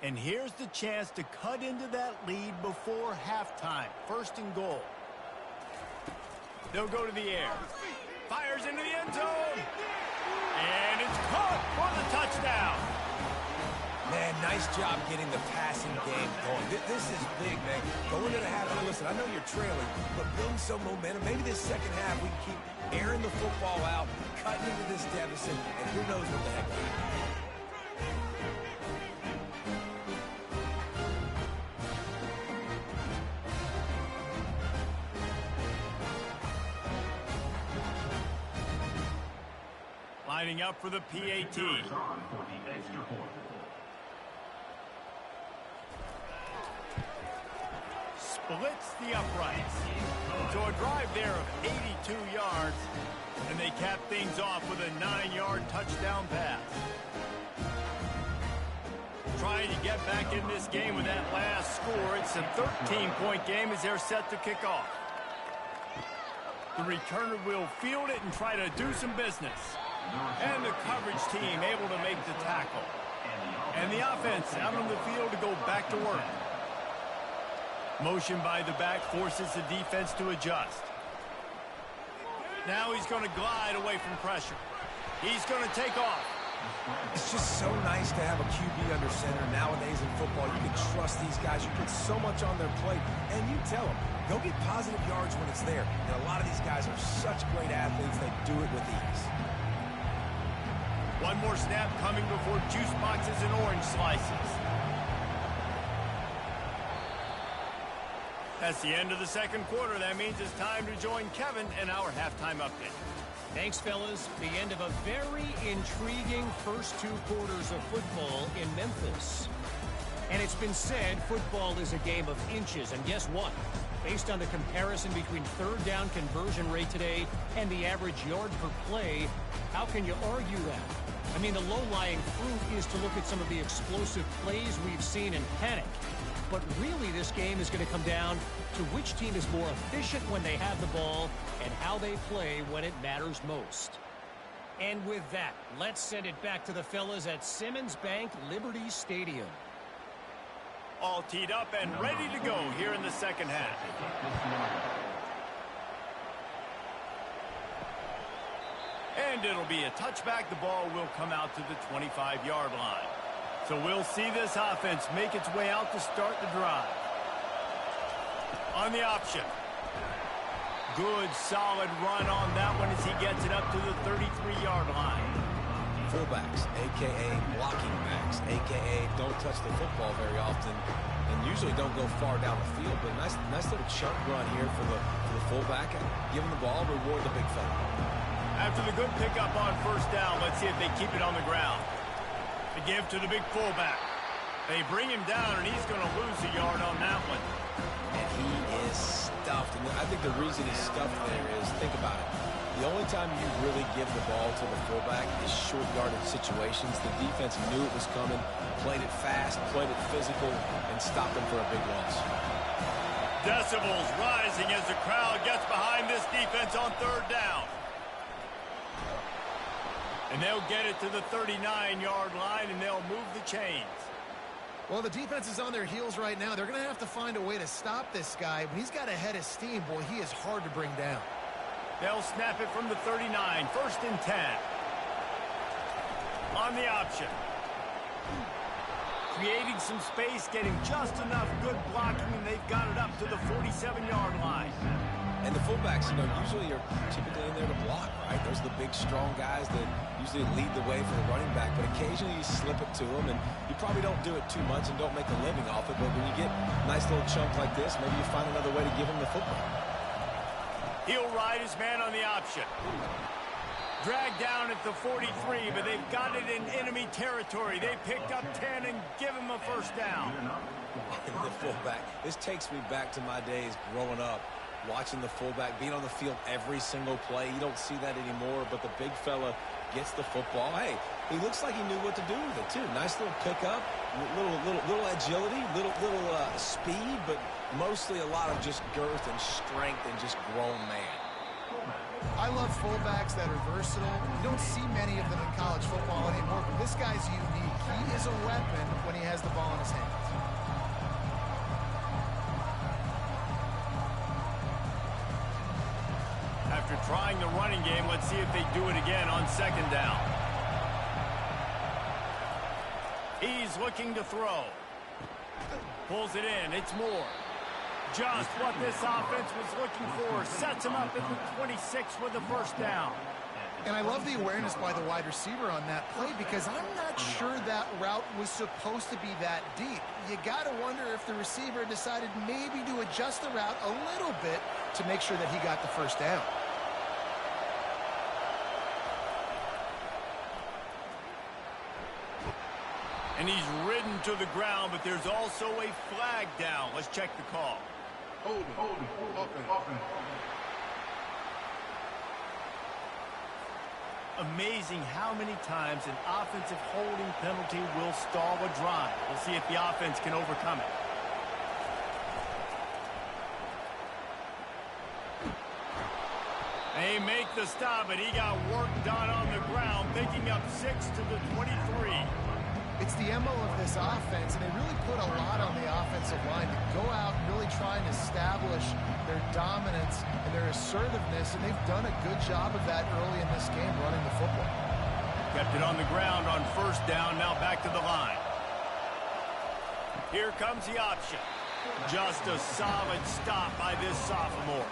And here's the chance to cut into that lead before halftime. 1st and goal. They'll go to the air. Fires into the end zone. And it's caught for the touchdown.
Man, nice job getting the passing game going. This is big, man. Going into the half, and listen, I know you're trailing, but building some momentum. Maybe this second half we can keep airing the football out, cutting into this deficit, and who knows what the heck will happen.
Lining up for the PAT. Splits the uprights. So a drive there of 82 yards, and they cap things off with a 9-yard touchdown pass. Trying to get back in this game with that last score. It's a 13-point game as they're set to kick off. The returner will field it and try to do some business. And the coverage team able to make the tackle. And the offense out on the field to go back to work. Motion by the back forces the defense to adjust. Now he's going to glide away from pressure. He's going to take off.
It's just so nice to have a QB under center nowadays in football. You can trust these guys. You put so much on their plate, and you tell them, go get positive yards when it's there. And a lot of these guys are such great athletes. They do it with ease.
One more snap coming before juice boxes and orange slices. That's the end of the 2nd quarter. That means it's time to join Kevin in our halftime update.
Thanks, fellas. The end of a very intriguing first 2 quarters of football in Memphis. And it's been said football is a game of inches. And guess what? Based on the comparison between third down conversion rate today and the average yard per play, how can you argue that? I mean, the low-lying fruit is to look at some of the explosive plays we've seen in panic. But really, this game is going to come down to which team is more efficient when they have the ball and how they play when it matters most. And with that, let's send it back to the fellas at Simmons Bank Liberty Stadium.
All teed up and ready to go here in the second half. And it'll be a touchback. The ball will come out to the 25-yard line. So we'll see this offense make its way out to start the drive. On the option. Good, solid run on that one as he gets it up to the 33-yard line.
Fullbacks, a.k.a. blocking backs, a.k.a. don't touch the football very often and usually don't go far down the field. But nice little chunk run here for the fullback. Give him the ball, reward the big fella.
After the good pickup on first down, let's see if they keep it on the ground. The give to the big fullback. They bring him down, and he's going to lose a yard on that one.
And he is stuffed. And I think the reason he's stuffed there is, think about it. The only time you really give the ball to the fullback is short yardage situations. The defense knew it was coming, played it fast, played it physical, and stopped them for a big loss.
Decibels rising as the crowd gets behind this defense on third down. And they'll get it to the 39-yard line, and they'll move the chains.
Well, the defense is on their heels right now. They're going to have to find a way to stop this guy. When he's got a head of steam, boy, he is hard to bring down.
They'll snap it from the 39, first and 10. On the option. Creating some space, getting just enough good blocking, and they've got it up to the 47-yard line.
And the fullbacks, usually are typically in there to block, right? Those are the big, strong guys that usually lead the way for the running back. But occasionally you slip it to them, and you probably don't do it too much and don't make a living off it. But when you get a nice little chunk like this, maybe you find another way to give him the football.
He'll ride his man on the option. Dragged down at the 43, but they've got it in enemy territory. They picked up 10 and give him a first down.
And the fullback, this takes me back to my days growing up, watching the fullback being on the field every single play. You don't see that anymore, but the big fella gets the football. Hey, he looks like he knew what to do with it, too. Nice little pickup, little agility, little speed, but mostly a lot of just girth and strength and just grown man.
I love fullbacks that are versatile. You don't see many of them in college football anymore, but this guy's unique. He is a weapon when he has the ball in his hands.
After trying the running game, let's see if they do it again on second down. He's looking to throw. Pulls it in. It's Moore. Just what this offense was looking for. Sets him up at the 26 with the first down.
And I love the awareness by the wide receiver on that play because I'm not sure that route was supposed to be that deep. You got to wonder if the receiver decided maybe to adjust the route a little bit to make sure that he got the first down.
And he's ridden to the ground, but there's also a flag down. Let's check the call.
Holding.
Amazing how many times an offensive holding penalty will stall a drive. We'll see if the offense can overcome it. They make the stop, but he got work done on the ground, picking up 6 to the 23.
It's the MO of this offense, and they really put a lot on the offensive line to go out and really try and establish their dominance and their assertiveness, and they've done a good job of that early in this game running the football.
Kept it on the ground on first down, now back to the line. Here comes the option. Just a solid stop by this sophomore.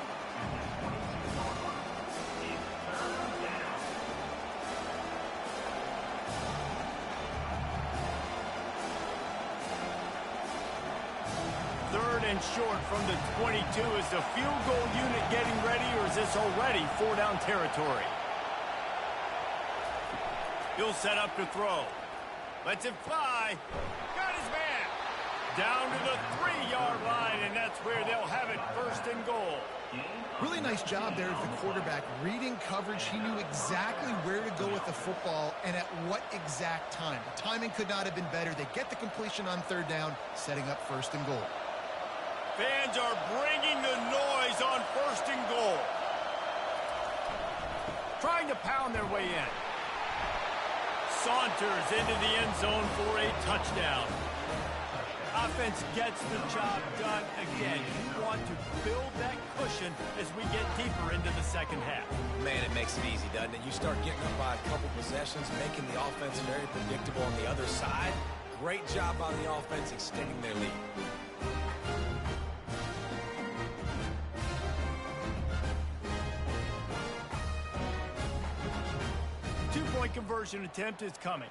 Third and short from the 22. Is the field goal unit getting ready, or is this already 4-down territory? He'll set up to throw. Lets it fly. Got his man. Down to the 3-yard line, and that's where they'll have it, first and goal.
Really nice job there of the quarterback. Reading coverage, he knew exactly where to go with the football and at what exact time. The timing could not have been better. They get the completion on third down, setting up first and goal.
Fans are bringing the noise on first and goal. Trying to pound their way in. Saunters into the end zone for a touchdown. Offense gets the job done again. You want to build that cushion as we get deeper into the second half.
Man, it makes it easy, doesn't it? You start getting up by a couple possessions, making the offense very predictable on the other side. Great job by the offense extending their lead.
Two-point conversion attempt is coming.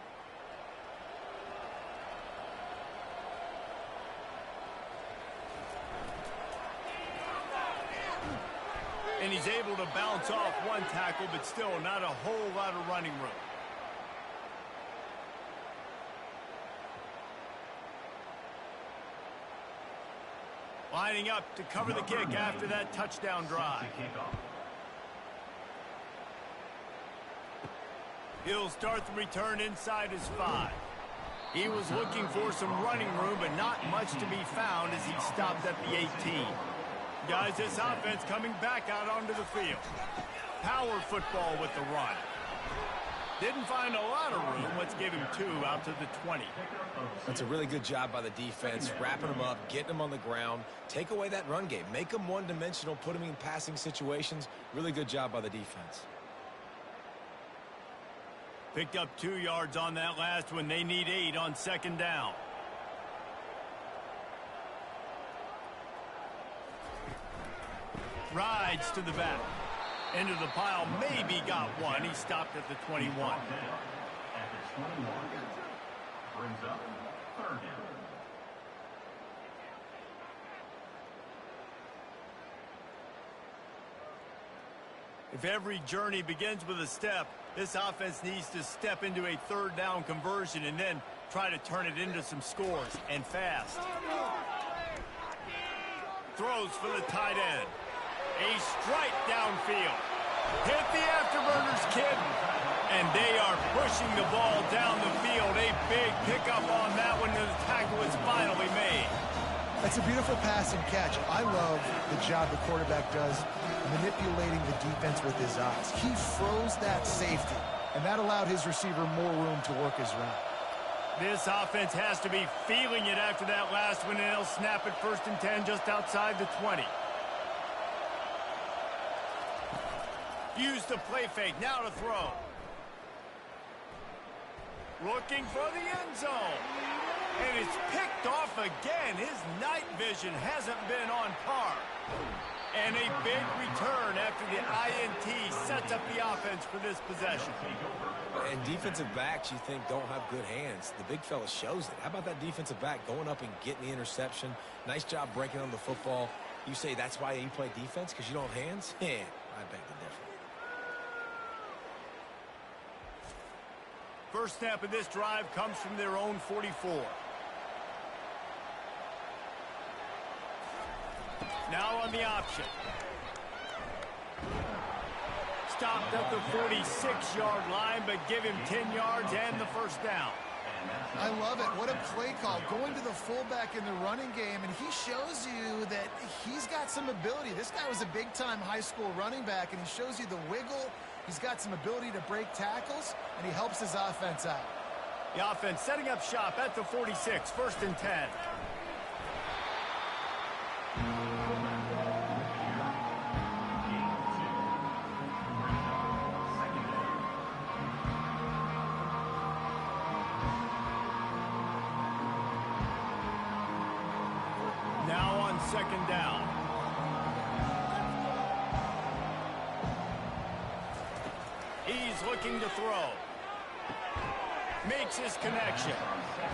And he's able to bounce off one tackle, but still not a whole lot of running room. Lining up to cover the kick after that touchdown drive. He'll start the return inside his 5. He was looking for some running room, but not much to be found as he stopped at the 18. Guys, this offense coming back out onto the field. Power football with the run. Didn't find a lot of room. Let's give him 2 out to the 20.
That's a really good job by the defense, wrapping them up, getting them on the ground. Take away that run game. Make them one-dimensional, put them in passing situations. Really good job by the defense.
Picked up 2 yards on that last one. They need 8 on second down. Rides to the back. Into the pile. Maybe got one. He stopped at the 21.
At the 21. Brings up third down.
If every journey begins with a step, this offense needs to step into a third down conversion and then try to turn it into some scores, and fast. Throws for the tight end. A strike downfield. Hit the afterburners, kid. And they are pushing the ball down the field. A big pickup on that one, and the tackle is finally made.
That's a beautiful pass and catch. I love the job the quarterback does manipulating the defense with his eyes. He froze that safety, and that allowed his receiver more room to work his route.
This offense has to be feeling it after that last one, and they'll snap it first and 10 just outside the 20. Use the play fake, now to throw. Looking for the end zone. And it's picked off again. His night vision hasn't been on par. And a big return after the INT sets up the offense for this possession.
And defensive backs you think don't have good hands. The big fella shows it. How about that defensive back going up and getting the interception? Nice job breaking on the football. You say that's why you play defense, because you don't have hands? Yeah, I beg to differ.
First snap of this drive comes from their own 44. Now on the option. Stopped at the 46-yard line, but give him 10 yards and the first down.
I love it. What a play call. Going to the fullback in the running game, and he shows you that he's got some ability. This guy was a big-time high school running back, and he shows you the wiggle. He's got some ability to break tackles, and he helps his offense out.
The offense setting up shop at the 46, first and 10. Now on second down. He's looking to throw. Makes his connection.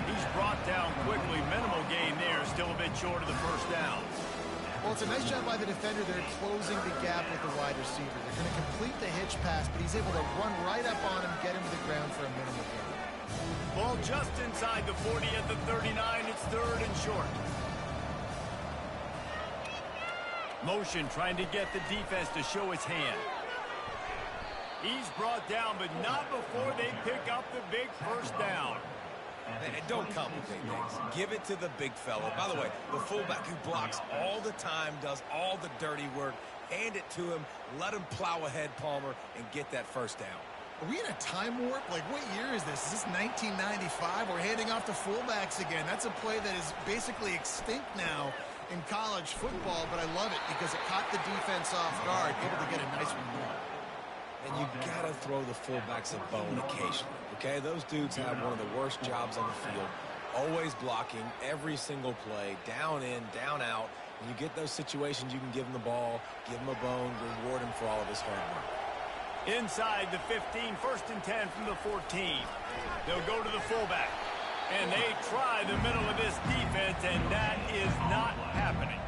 He's brought down quickly. Minimal gain there. Still a bit short of the first down.
Well, it's a nice job by the defender there closing the gap with the wide receiver. They're going to complete the hitch pass, but he's able to run right up on him, get him to the ground for a minimal gain.
Ball just inside the 40 at the 39. It's 3rd and short. Motion trying to get the defense to show his hand. He's brought down, but not before they pick up the big first down.
And don't complicate things. Give it to the big fella. By the way, the fullback who blocks all the time, does all the dirty work. Hand it to him. Let him plow ahead, Palmer, and get that first down.
Are we in a time warp? Like, what year is this? Is this 1995? We're handing off to fullbacks again. That's a play that is basically extinct now in college football, but I love it because it caught the defense off guard, able to get a nice one there.
And you got to throw the fullbacks a bone occasionally, okay? Those dudes have one of the worst jobs on the field, always blocking every single play, down in, down out. When you get those situations, you can give him the ball, give him a bone, reward him for all of his hard work.
Inside the 15, 1st and 10 from the 14. They'll go to the fullback. And they try the middle of this defense, and that is not happening.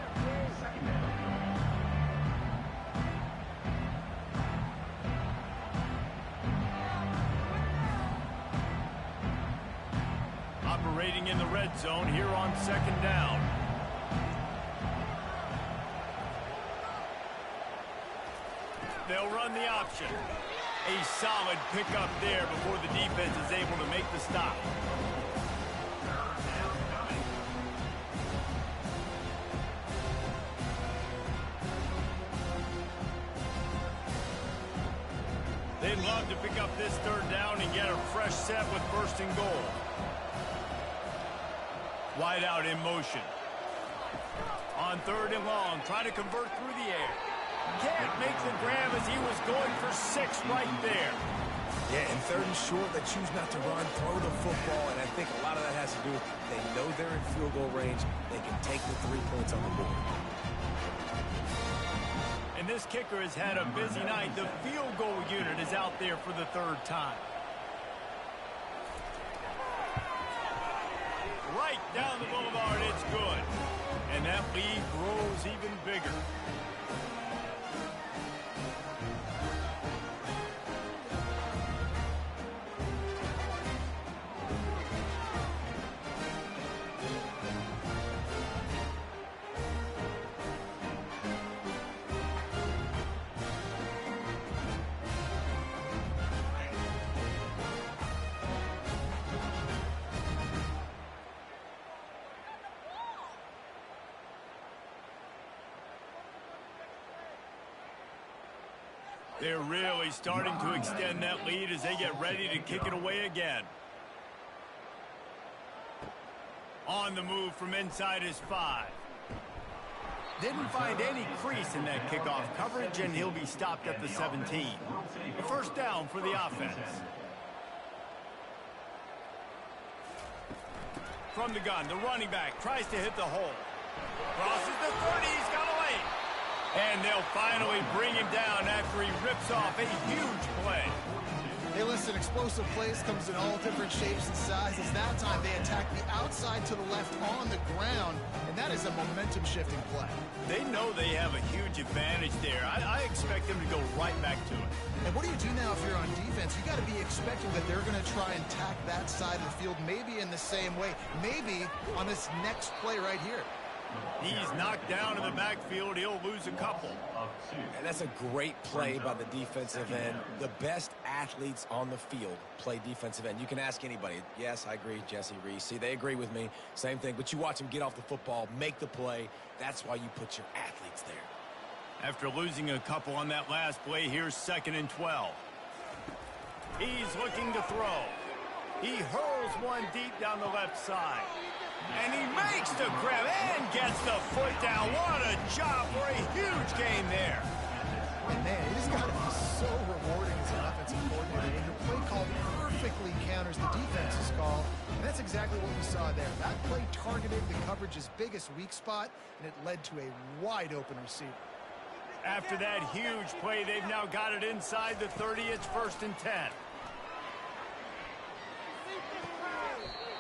Operating in the red zone here on 2nd down. They'll run the option. A solid pickup there before the defense is able to make the stop. They'd love to pick up this 3rd down and get a fresh set with 1st and goal. Wide out in motion. On 3rd and long, trying to convert through the air. Can't make the grab as he was going for 6 right there.
Yeah, and 3rd and short, they choose not to run, throw the football, and I think a lot of that has to do with they know they're in field goal range. They can take the 3 points on the board.
And this kicker has had a busy night. The field goal unit is out there for the 3rd time. Right down the boulevard, it's good. And that lead grows even bigger. They're really starting to extend that lead as they get ready to kick it away again. On the move from inside his 5. Didn't find any crease in that kickoff coverage, and he'll be stopped at the 17. A 1st down for the offense. From the gun, the running back tries to hit the hole. Crosses the 30, he's got a lane. And they'll finally bring him down after he rips off a huge play.
Hey, listen, explosive plays comes in all different shapes and sizes. That time they attack the outside to the left on the ground, and that is a momentum-shifting play.
They know they have a huge advantage there. I expect them to go right back to it.
And what do you do now if you're on defense? You got to be expecting that they're going to try and tack that side of the field, maybe in the same way, maybe on this next play right here.
He's knocked down in the backfield. He'll lose a couple.
And that's a great play by the defensive end. The best athletes on the field play defensive end. You can ask anybody. Yes, I agree, Jesse Reese. See, they agree with me. Same thing. But you watch them get off the football, make the play. That's why you put your athletes there.
After losing a couple on that last play, here's 2nd and 12. He's looking to throw. He hurls one deep down the left side. And he makes the grab and gets the foot down. What a job for a huge gain there.
And man, it has got to be so rewarding as an offensive coordinator when your play call perfectly counters the defense's call. And that's exactly what we saw there. That play targeted the coverage's biggest weak spot, and it led to a wide-open receiver.
After that huge play, they've now got it inside the 30. It's 1st and 10.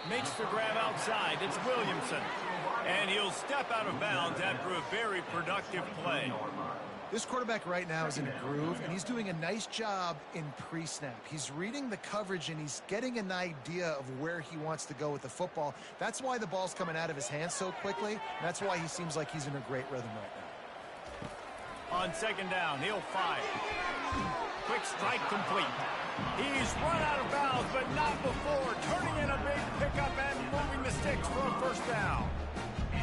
Makes the grab outside. It's Williamson. And he'll step out of bounds after a very productive play.
This quarterback right now is in a groove, and he's doing a nice job in pre-snap. He's reading the coverage, and he's getting an idea of where he wants to go with the football. That's why the ball's coming out of his hands so quickly. That's why he seems like he's in a great rhythm right now.
On second down, he'll fire. Quick strike complete. He's run out of bounds, but not before turning in a big pickup and moving the sticks for a first down.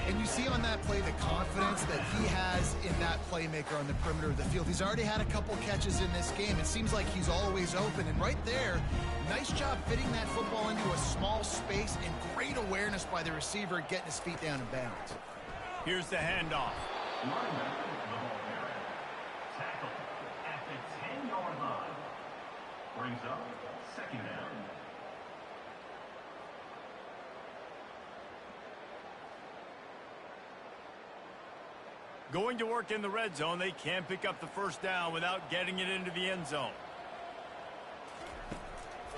And you see on that play the confidence that he has in that playmaker on the perimeter of the field. He's already had a couple catches in this game. It seems like he's always open. And right there, nice job fitting that football into a small space and great awareness by the receiver getting his feet down in bounds.
Here's the handoff.
Tackle at the 10-yard line. Brings up second down.
Going to work in the red zone, they can't pick up the first down without getting it into the end zone.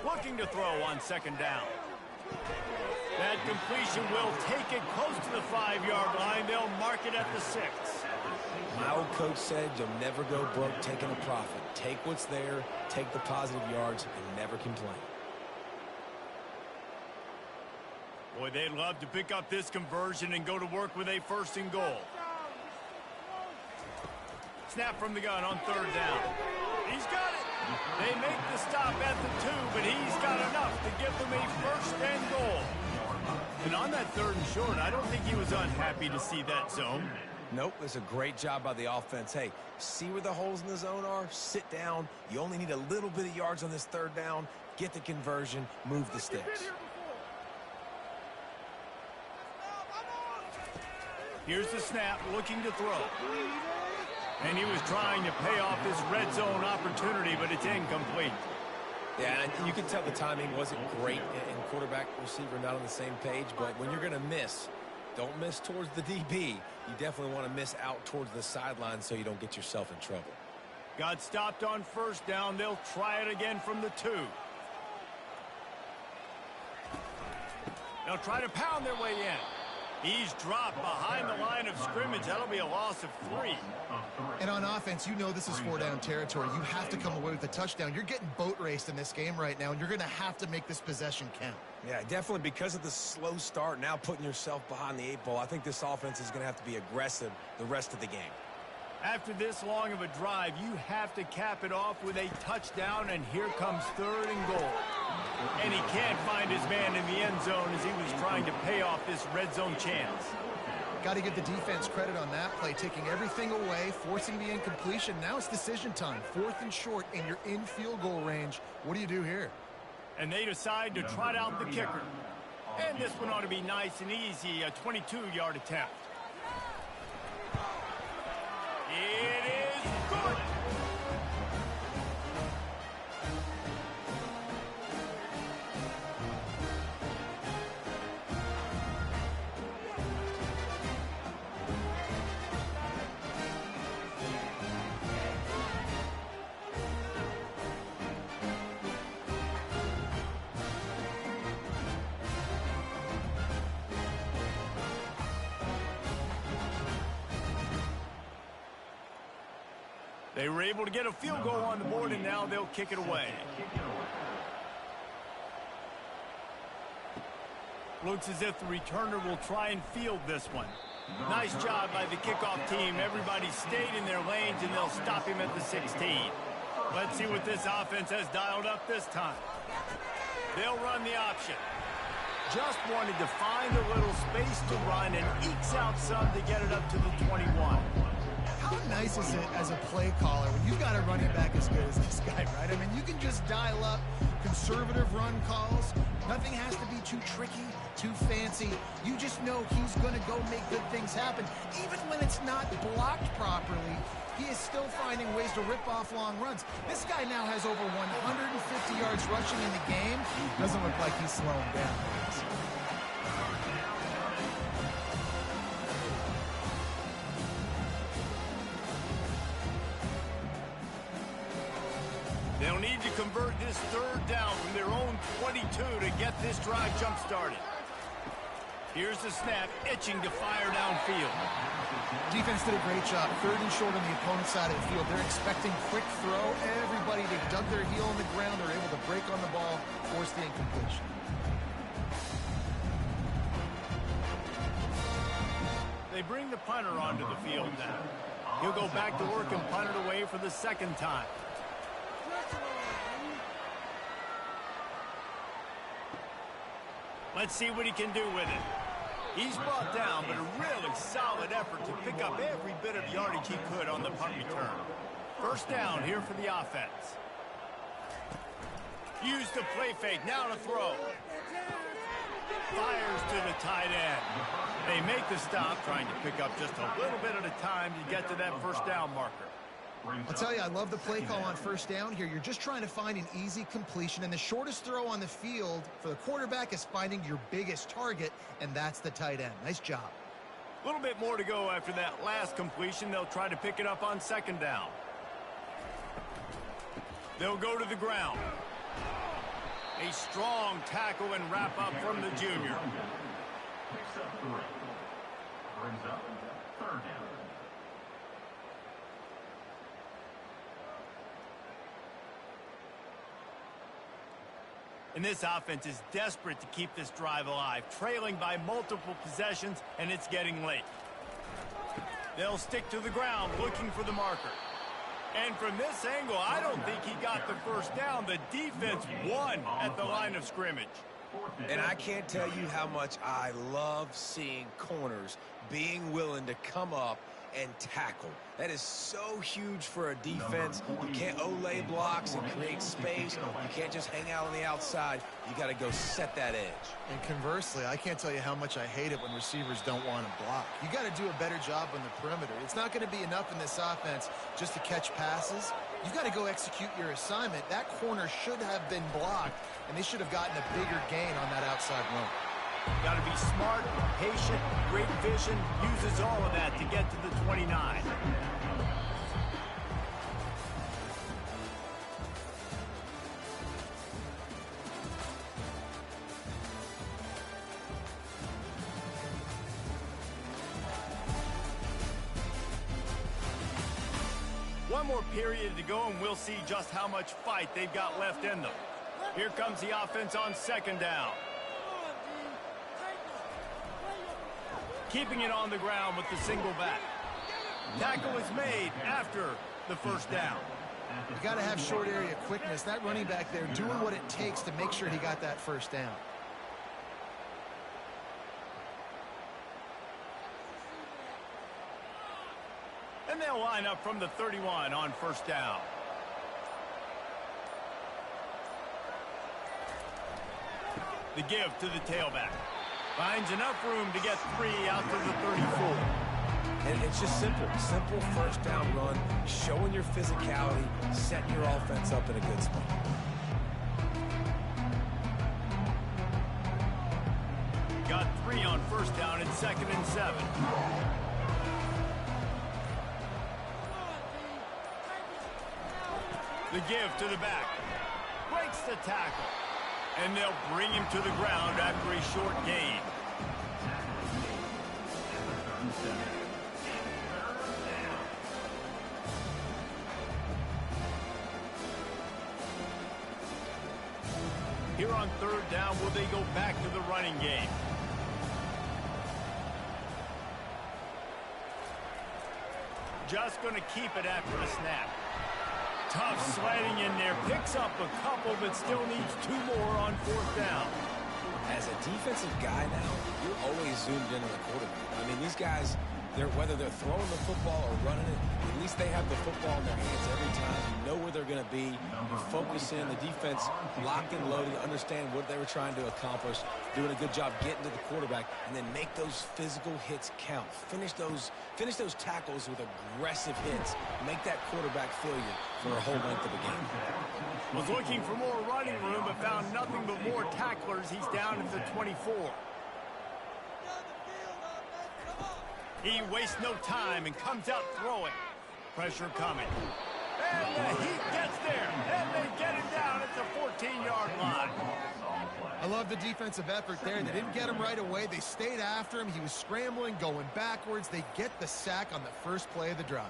Looking to throw on second down. That completion will take it close to the 5-yard line. They'll mark it at the 6.
My old coach said you'll never go broke taking a profit. Take what's there, take the positive yards, and never complain.
Boy, they'd love to pick up this conversion and go to work with a first and goal. Snap from the gun on third down. He's got it. They make the stop at the 2, but he's got enough to give them a first and goal. And on that third and short, I don't think he was unhappy to see that zone.
Nope, it's a great job by the offense. Hey, see where the holes in the zone are? Sit down. You only need a little bit of yards on this third down. Get the conversion. Move the sticks.
Here's the snap, looking to throw. And he was trying to pay off this red zone opportunity, but it's incomplete.
Yeah, and you can tell the timing wasn't great and quarterback receiver not on the same page, but when you're going to miss, don't miss towards the DB. You definitely want to miss out towards the sideline so you don't get yourself in trouble.
Got stopped on first down. They'll try it again from the 2. They'll try to pound their way in. He's dropped behind the line of scrimmage. That'll be a loss of 3.
And on offense, you know this is 4-down territory. You have to come away with a touchdown. You're getting boat raced in this game right now, and you're going to have to make this possession count.
Yeah, definitely because of the slow start, now putting yourself behind the 8 ball, I think this offense is going to have to be aggressive the rest of the game.
After this long of a drive, you have to cap it off with a touchdown, and here comes third and goal. And he can't find his man in the end zone as he was trying to pay off this red zone chance.
Got to give the defense credit on that play, taking everything away, forcing the incompletion. Now it's decision time. 4th and short, and you're in field goal range. What do you do here?
And they decide to trot out the kicker. And this one ought to be nice and easy, a 22-yard attempt. It is good. They were able to get a field goal on the board, and now they'll kick it away. Looks as if the returner will try and field this one. Nice job by the kickoff team. Everybody stayed in their lanes, and they'll stop him at the 16. Let's see what this offense has dialed up this time. They'll run the option. Just wanted to find a little space to run and ekes out some to get it up to the 21.
How nice is it as a play caller when you've got a running back as good as this guy, right? I mean, you can just dial up conservative run calls. Nothing has to be too tricky, too fancy. You just know he's going to go make good things happen. Even when it's not blocked properly, he is still finding ways to rip off long runs. This guy now has over 150 yards rushing in the game. Doesn't look like he's slowing down.
They'll need to convert this third down from their own 22 to get this drive jump-started. Here's the snap, itching to fire downfield.
Defense did a great job. 3rd and short on the opponent's side of the field. They're expecting quick throw. Everybody, they dug their heel on the ground. They're able to break on the ball, force the incompletion.
They bring the punter onto the field now. He'll go back to work and punt it away for the 2nd time. Let's see what he can do with it. He's brought down, but a really solid effort to pick up every bit of yardage he could on the punt return. 1st down here for the offense. Use the play fake, now to throw. Fires to the tight end. They make the stop, trying to pick up just a little bit at a time to get to that 1st down marker.
I'll tell you, I love the play call on 1st down here. You're just trying to find an easy completion, and the shortest throw on the field for the quarterback is finding your biggest target, and that's the tight end. Nice job.
A little bit more to go after that last completion. They'll try to pick it up on 2nd down. They'll go to the ground. A strong tackle and wrap up from the junior.
Picks up 3. Brings up 3rd down.
And this offense is desperate to keep this drive alive, trailing by multiple possessions, and it's getting late. They'll stick to the ground looking for the marker. And from this angle, I don't think he got the 1st down. The defense won at the line of scrimmage.
And I can't tell you how much I love seeing corners being willing to come up and tackle. That is so huge for a defense. You can't olay blocks and create space. You can't just hang out on the outside. You got to go set that edge.
And conversely, I can't tell you how much I hate it when receivers don't want to block. You got to do a better job on the perimeter. It's not going to be enough in this offense just to catch passes. You got to go execute your assignment. That corner should have been blocked, and they should have gotten a bigger gain on that outside run.
Got to be smart, patient, great vision, uses all of that to get to the 29. One more period to go, and we'll see just how much fight they've got left in them. Here comes the offense on 2nd down. Keeping it on the ground with the single back. Tackle is made after the 1st down.
You got to have short area quickness. That running back there doing what it takes to make sure he got that 1st down.
And they'll line up from the 31 on 1st down. The give to the tailback. Finds enough room to get 3 out to the 34.
And it's just simple 1st down run, showing your physicality, setting your offense up in a good spot.
Got 3 on 1st down and 2nd and 7. The give to the back. Breaks the tackle. And they'll bring him to the ground after a short gain. Here on 3rd down, will they go back to the running game? Just going to keep it after the snap. Tough sliding in there, picks up a couple, but still needs 2 more on 4th down.
As a defensive guy now, you're always zoomed in on the quarterback. I mean, these guys, whether they're throwing the football or running it, at least they have the football in their hands every time. You know where they're going to be. You focus in. The defense locked and loaded, understand what they were trying to accomplish, doing a good job getting to the quarterback, and then make those physical hits count. Finish those tackles with aggressive hits. Make that quarterback feel you for a whole length of a game.
Was looking for more running room, but found nothing but more tacklers. He's down at the 24. He wastes no time and comes out throwing. Pressure coming. And the heat gets there. And they get it down at the 14-yard line.
I love the defensive effort there. They didn't get him right away. They stayed after him. He was scrambling, going backwards. They get the sack on the first play of the drive.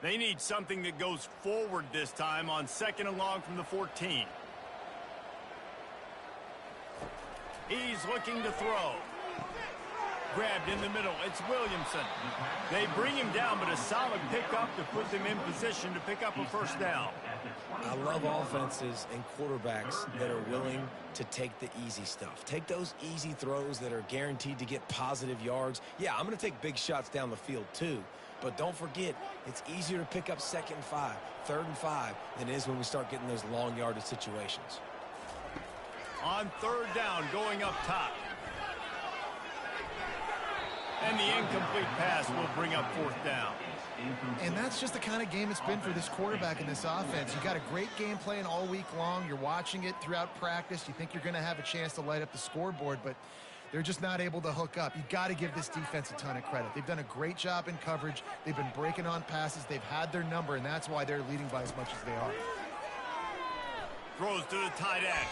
They need something that goes forward this time on 2nd and long from the 14. He's looking to throw. Grabbed in the middle. It's Williamson. They bring him down, but a solid pickup to put them in position to pick up a first down.
I love offenses and quarterbacks that are willing to take the easy stuff. Take those easy throws that are guaranteed to get positive yards. Yeah, I'm going to take big shots down the field too. But don't forget, it's easier to pick up 2nd and 5, 3rd and 5 than it is when we start getting those long yardage situations.
On 3rd down, going up top. And the incomplete pass will bring up 4th down.
And that's just the kind of game it's been for this quarterback in this offense. You got a great game plan all week long. You're watching it throughout practice. You think you're going to have a chance to light up the scoreboard, but they're just not able to hook up. You got to give this defense a ton of credit. They've done a great job in coverage. They've been breaking on passes. They've had their number, and that's why they're leading by as much as they are.
Throws to the tight end.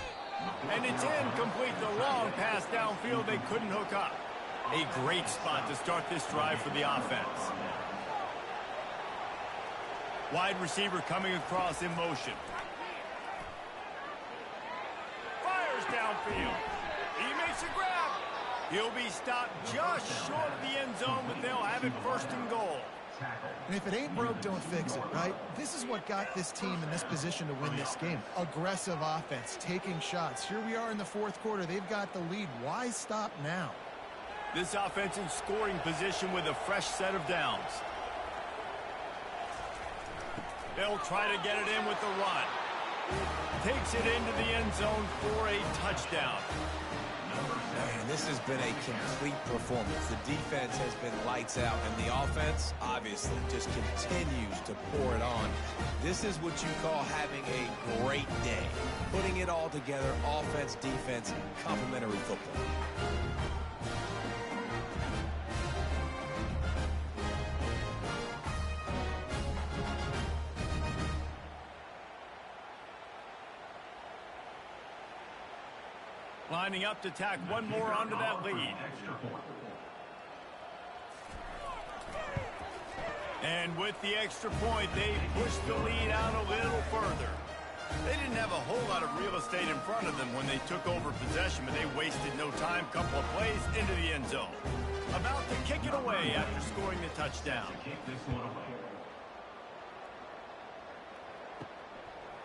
And it's incomplete. The long pass downfield, they couldn't hook up. A great spot to start this drive for the offense. Wide receiver coming across in motion. Fires downfield. He makes a grab. He'll be stopped just short of the end zone, but they'll have it 1st and goal.
And if it ain't broke, don't fix it, right? This is what got this team in this position to win this game. Aggressive offense, taking shots. Here we are in the 4th quarter. They've got the lead. Why stop now?
This offense in scoring position with a fresh set of downs. They'll try to get it in with the run. Takes it into the end zone for a touchdown.
Man, this has been a complete performance. The defense has been lights out, and the offense, obviously, just continues to pour it on. This is what you call having a great day. Putting it all together, offense, defense, complementary football.
Lining up to tack one more onto that lead. And with the extra point, they push the lead out a little further. They didn't have a whole lot of real estate in front of them when they took over possession, but they wasted no time. Couple of plays into the end zone. About to kick it away after scoring the touchdown.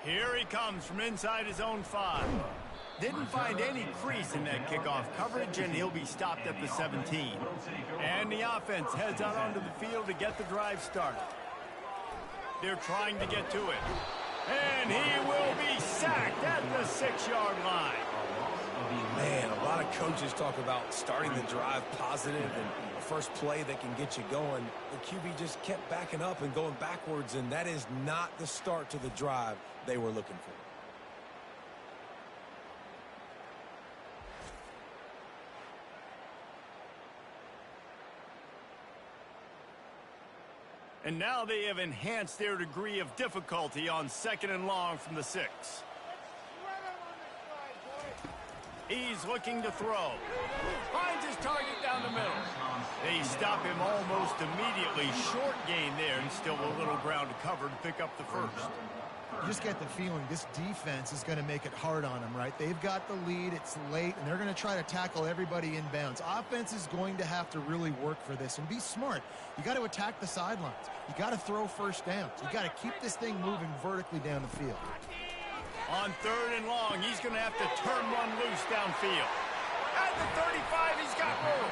Here he comes from inside his own 5. Didn't find any crease in that kickoff coverage, and he'll be stopped at the 17. And the offense heads out onto the field to get the drive started. They're trying to get to it. And he will be sacked at the 6-yard line.
Man, a lot of coaches talk about starting the drive positive and the first play that can get you going. The QB just kept backing up and going backwards, and that is not the start to the drive they were looking for.
And now they have enhanced their degree of difficulty on 2nd and long from the 6. He's looking to throw. Finds his target down the middle. They stop him almost immediately. Short gain there, and still a little ground to cover to pick up the first.
You just get the feeling this defense is going to make it hard on them, right? They've got the lead, it's late, and they're going to try to tackle everybody inbounds. Offense is going to have to really work for this and be smart. You got to attack the sidelines. You got to throw first downs. You got to keep this thing moving vertically down the field.
On 3rd and long, he's going to have to turn one loose downfield. At the 35, he's got room.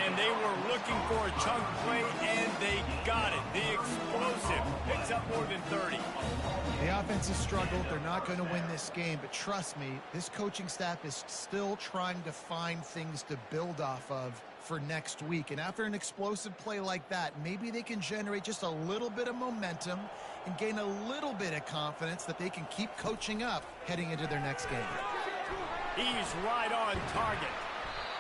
And they were looking for a chunk play, and they got it. The explosive picks up more than 30.
The offense has struggled. They're not going to win this game, but trust me, this coaching staff is still trying to find things to build off of for next week. And after an explosive play like that, maybe they can generate just a little bit of momentum and gain a little bit of confidence that they can keep coaching up heading into their next game.
He's right on target.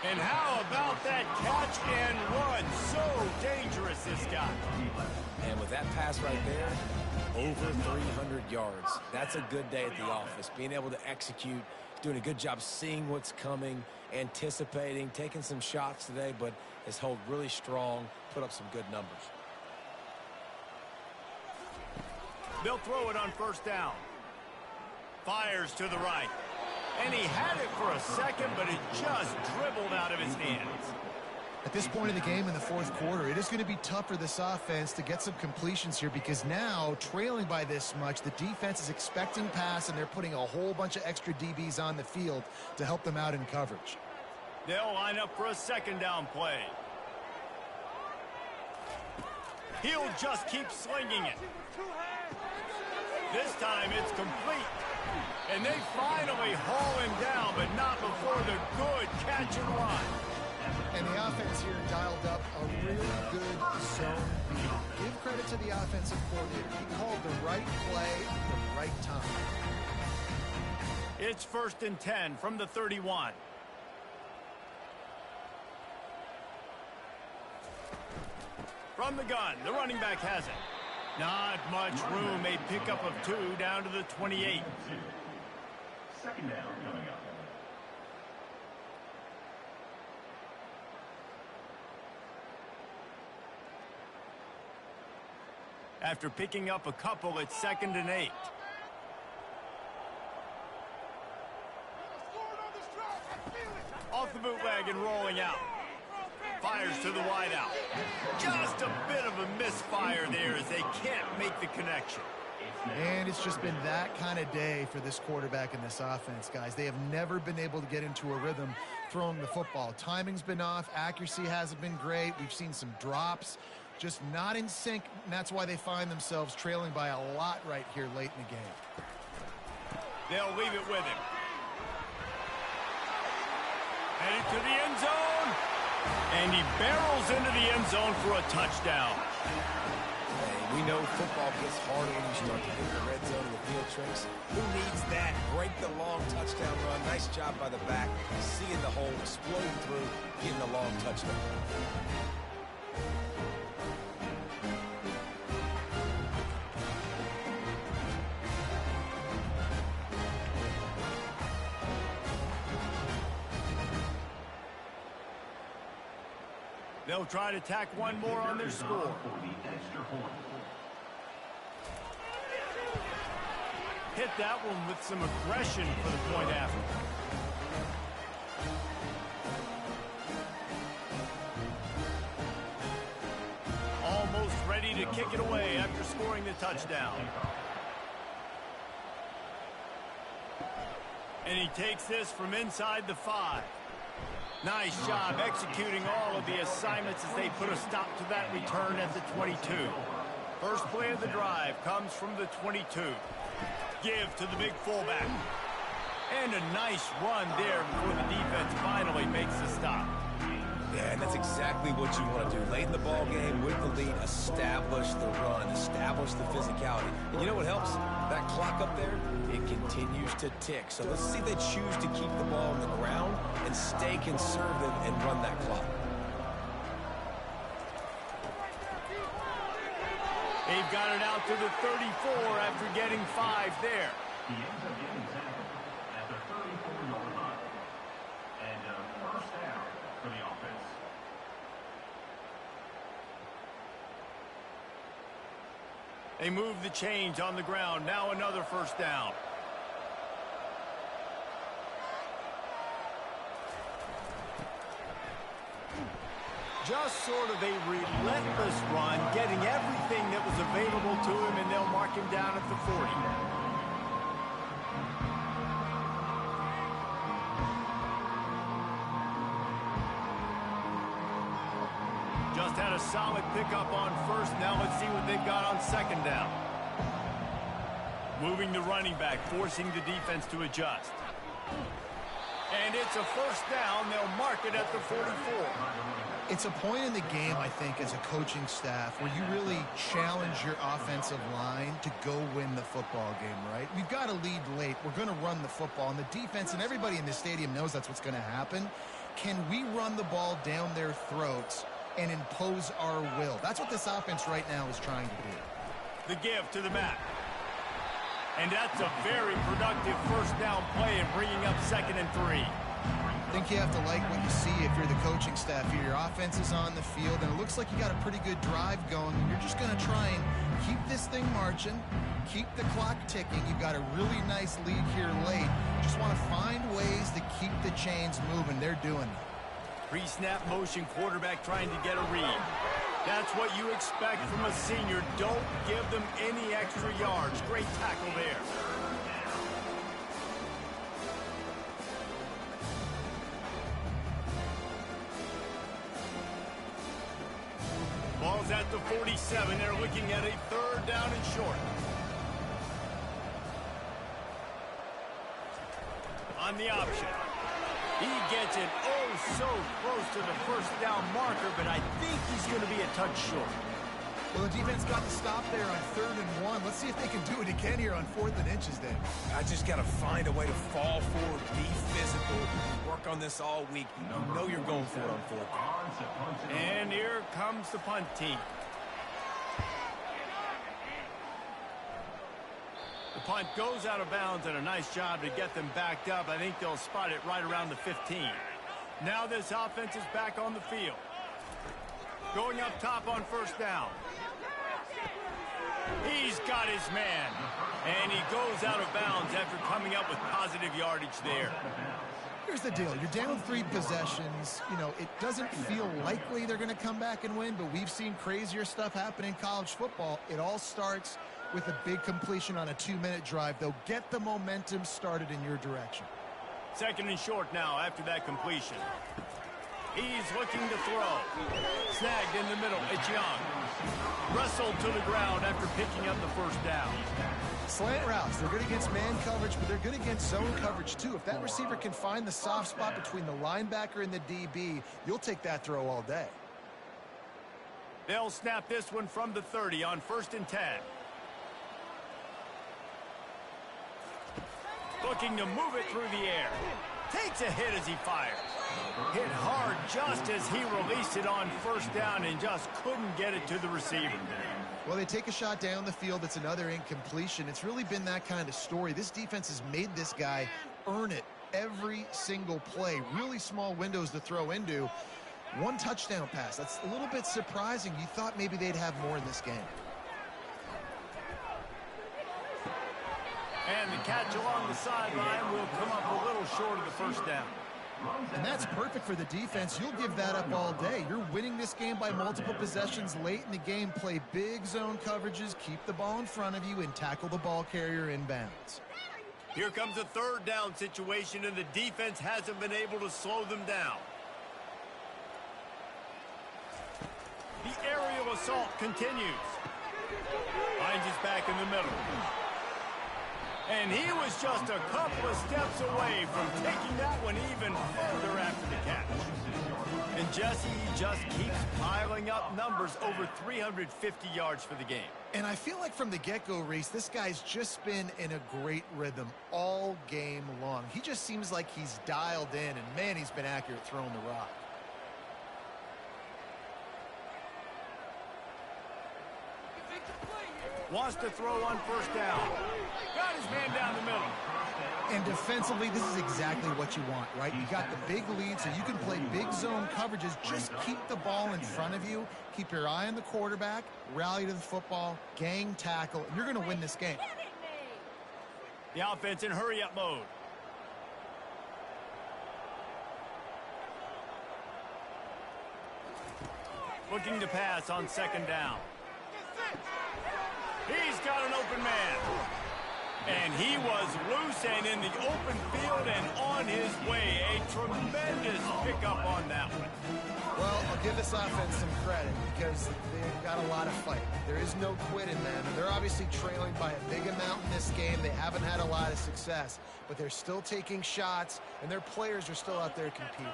And how about that catch and run? So dangerous, this guy.
And with that pass right there, over 300 yards. That's a good day at the office. Being able to execute, doing a good job seeing what's coming, anticipating, taking some shots today, but has held really strong, put up some good numbers.
They'll throw it on first down. Fires to the right. And he had it for a second, but it just dribbled out of his hands.
At this point in the game in the fourth quarter, it is going to be tough for this offense to get some completions here because now, trailing by this much, the defense is expecting pass, and they're putting a whole bunch of extra DBs on the field to help them out in coverage.
They'll line up for a second down play. He'll just keep slinging it. This time it's complete. And they finally haul him down, but not before the good catch and run.
And the offense here dialed up a really good zone beat. Give credit to the offensive coordinator. He called the right play at the right time.
It's 1st and 10 from the 31. From the gun, the running back has it. Not much room, a pickup of 2 down to the 28.
Second down coming up.
After picking up a couple, it's 2nd and 8. Off the bootleg and rolling out. Fires to the wideout. Just a bit of a misfire there as they can't make the connection.
And it's just been that kind of day for this quarterback and this offense, guys. They have never been able to get into a rhythm throwing the football. Timing's been off. Accuracy hasn't been great. We've seen some drops. Just not in sync, and that's why they find themselves trailing by a lot right here late in the game.
They'll leave it with him. Headed to the end zone. And he barrels into the end zone for a touchdown.
Hey, we know football gets harder when you start to get the red zone and the field tricks. Who needs that? Break the long touchdown run. Nice job by the back. Seeing the hole, exploding through, getting the long touchdown.
They'll try to tack one more on their score. Hit that one with some aggression for the point after. Almost ready to kick it away after scoring the touchdown. And he takes this from inside the 5. Nice job executing all of the assignments as they put a stop to that return at the 22. First play of the drive comes from the 22. Give to the big fullback. And a nice run there before the defense finally makes the stop.
Yeah, and that's exactly what you want to do. Late in the ball game with the lead, establish the run, establish the physicality. And you know what helps? That clock up there, it continues to tick. So let's see if they choose to keep the ball on the ground and stay conservative and run that clock.
They've got it out to the 34 after getting 5 there.
He ends up getting tackled at the 34-yard line. And first down for the offense.
They move the chains on the ground. Now another first down. Just sort of a relentless run, getting everything that was available to him, and they'll mark him down at the 40. Just had a solid pickup on first. Now let's see what they've got on second down. Moving the running back, forcing the defense to adjust. And it's a first down. They'll mark it at the 44.
It's a point in the game, I think, as a coaching staff where you really challenge your offensive line to go win the football game, right? We've got to lead late. We're going to run the football. And the defense and everybody in the stadium knows that's what's going to happen. can we run the ball down their throats and impose our will? That's what this offense right now is trying to do.
The give to the back. And that's a very productive first down play and bringing up 2nd and 3.
I think you have to like what you see if you're the coaching staff here. Your offense is on the field, and it looks like you got a pretty good drive going. And you're just going to try and keep this thing marching, keep the clock ticking. You've got a really nice lead here late. Just want to find ways to keep the chains moving. They're doing it.
Pre-snap motion quarterback trying to get a read. That's what you expect from a senior. Don't give them any extra yards. Great tackle there. Ball's at the 47. They're looking at a 3rd down and short. On the option. He gets it so close to the first down marker, but I think he's going to be a touch short.
Well, the defense got the stop there on 3rd and 1. Let's see if they can do it again here on 4th and inches, Dave.
I just got to find a way to fall forward, be physical, work on this all week. You know you're going for it on 4th.
And here comes the punt team. The punt goes out of bounds, and a nice job to get them backed up. I think they'll spot it right around the 15. Now this offense is back on the field. Going up top on 1st down. He's got his man. And he goes out of bounds after coming up with positive yardage there.
Here's the deal. You're down 3 possessions. You know, it doesn't feel likely they're going to come back and win, but we've seen crazier stuff happen in college football. It all starts with a big completion on a 2-minute drive. They'll get the momentum started in your direction.
2nd and short now after that completion. He's looking to throw. Snagged in the middle. It's Young. Wrestled to the ground after picking up the 1st down.
Slant routes. They're good against man coverage, but they're good against zone coverage too. If that receiver can find the soft spot between the linebacker and the DB, you'll take that throw all day.
They'll snap this one from the 30 on 1st and 10. Looking to move it through the air. Takes a hit as he fires. Hit hard just as he released it on 1st down and just couldn't get it to the receiver.
Well, they take a shot down the field. It's another incompletion. It's really been that kind of story. This defense has made this guy earn it every single play. Really small windows to throw into. 1 touchdown pass. That's a little bit surprising. You thought maybe they'd have more in this game.
And the catch along the sideline will come up a little short of the 1st down.
And that's perfect for the defense. You'll give that up all day. You're winning this game by multiple possessions late in the game. Play big zone coverages, keep the ball in front of you, and tackle the ball carrier inbounds.
Here comes a 3rd down situation, and the defense hasn't been able to slow them down. The aerial assault continues. Hines is back in the middle. And he was just a couple of steps away from taking that one even further after the catch. And Jesse just keeps piling up numbers, over 350 yards for the game.
And I feel like from the get-go, Reese, this guy's just been in a great rhythm all game long. He just seems like he's dialed in, and man, he's been accurate throwing the rock.
Wants to throw on 1st down. Got his man down the middle.
And defensively, this is exactly what you want, right? You got the big lead, so you can play big zone coverages. Just keep the ball in front of you. Keep your eye on the quarterback. Rally to the football. Gang tackle. And you're going to win this game.
The offense in hurry-up mode. Looking to pass on 2nd down. He's got an open man. And he was loose and in the open field and on his way. A tremendous pickup on that one.
Well, I'll give this offense some credit because they've got a lot of fight. There is no quit in them. And they're obviously trailing by a big amount in this game. They haven't had a lot of success, but they're still taking shots, and their players are still out there competing.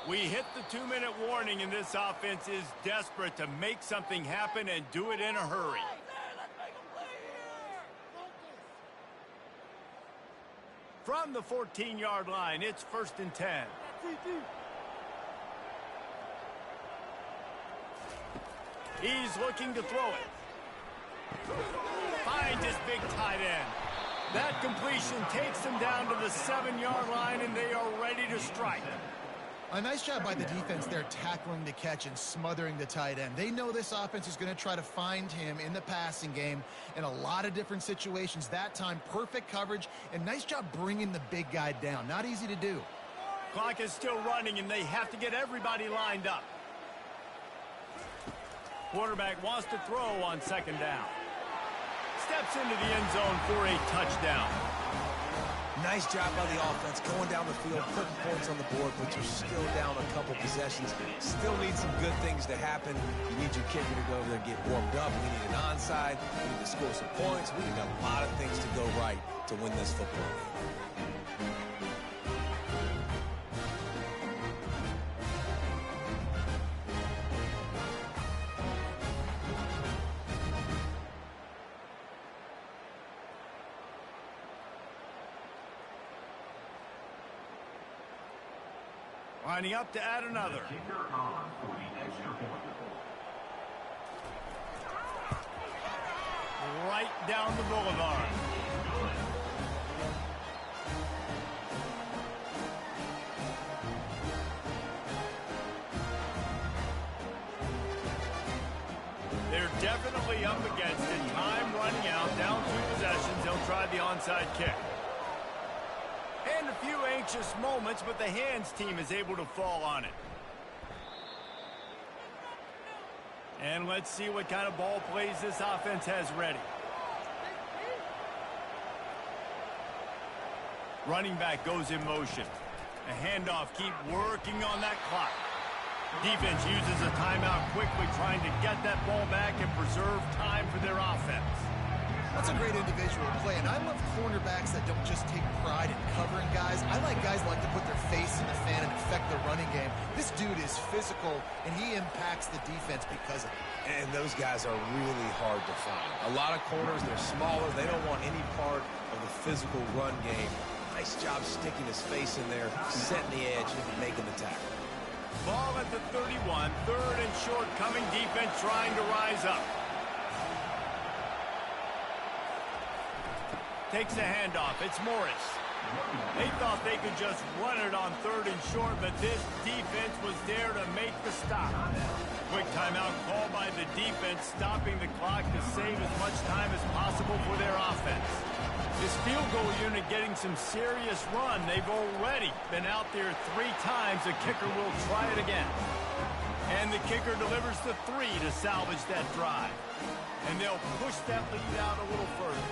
We hit the 2-minute warning, and this offense is desperate to make something happen and do it in a hurry. From the 14-yard line, it's 1st and 10. He's looking to throw it. Finds his big tight end. That completion takes him down to the 7-yard line, and they are ready to strike.
A nice job by the defense there tackling the catch and smothering the tight end. They know this offense is going to try to find him in the passing game in a lot of different situations. That time, perfect coverage, and nice job bringing the big guy down. Not easy to do.
Clock is still running, and they have to get everybody lined up. Quarterback wants to throw on 2nd down. Steps into the end zone for a touchdown.
Nice job by the offense going down the field, putting points on the board, but you're still down a couple possessions. Still need some good things to happen. You need your kicker to go over there and get warmed up. We need an onside. We need to score some points. We need a lot of things to go right to win this football game.
Lining up to add another.
Kicker on for the extra point.
Right down the boulevard. They're definitely up against it. Time running out. Down 2 possessions. They'll try the onside kick. And a few anxious moments, but the hands team is able to fall on it. And let's see what kind of ball plays this offense has ready. Running back goes in motion. A handoff, keep working on that clock. Defense uses a timeout quickly, trying to get that ball back and preserve time for their offense.
That's a great individual play, and I love cornerbacks that don't just take pride in covering guys. I like guys that like to put their face in the fan and affect the running game. This dude is physical, and he impacts the defense because of it.
And those guys are really hard to find. A lot of corners, they're smaller. They don't want any part of the physical run game. Nice job sticking his face in there, setting the edge, and making the tackle.
Ball at the 31, 3rd and short coming. Defense trying to rise up. Takes a handoff. It's Morris. They thought they could just run it on 3rd and short, but this defense was there to make the stop. Quick timeout called by the defense, stopping the clock to save as much time as possible for their offense. This field goal unit getting some serious run. They've already been out there 3 times. The kicker will try it again. And the kicker delivers the 3 to salvage that drive. And they'll push that lead out a little further.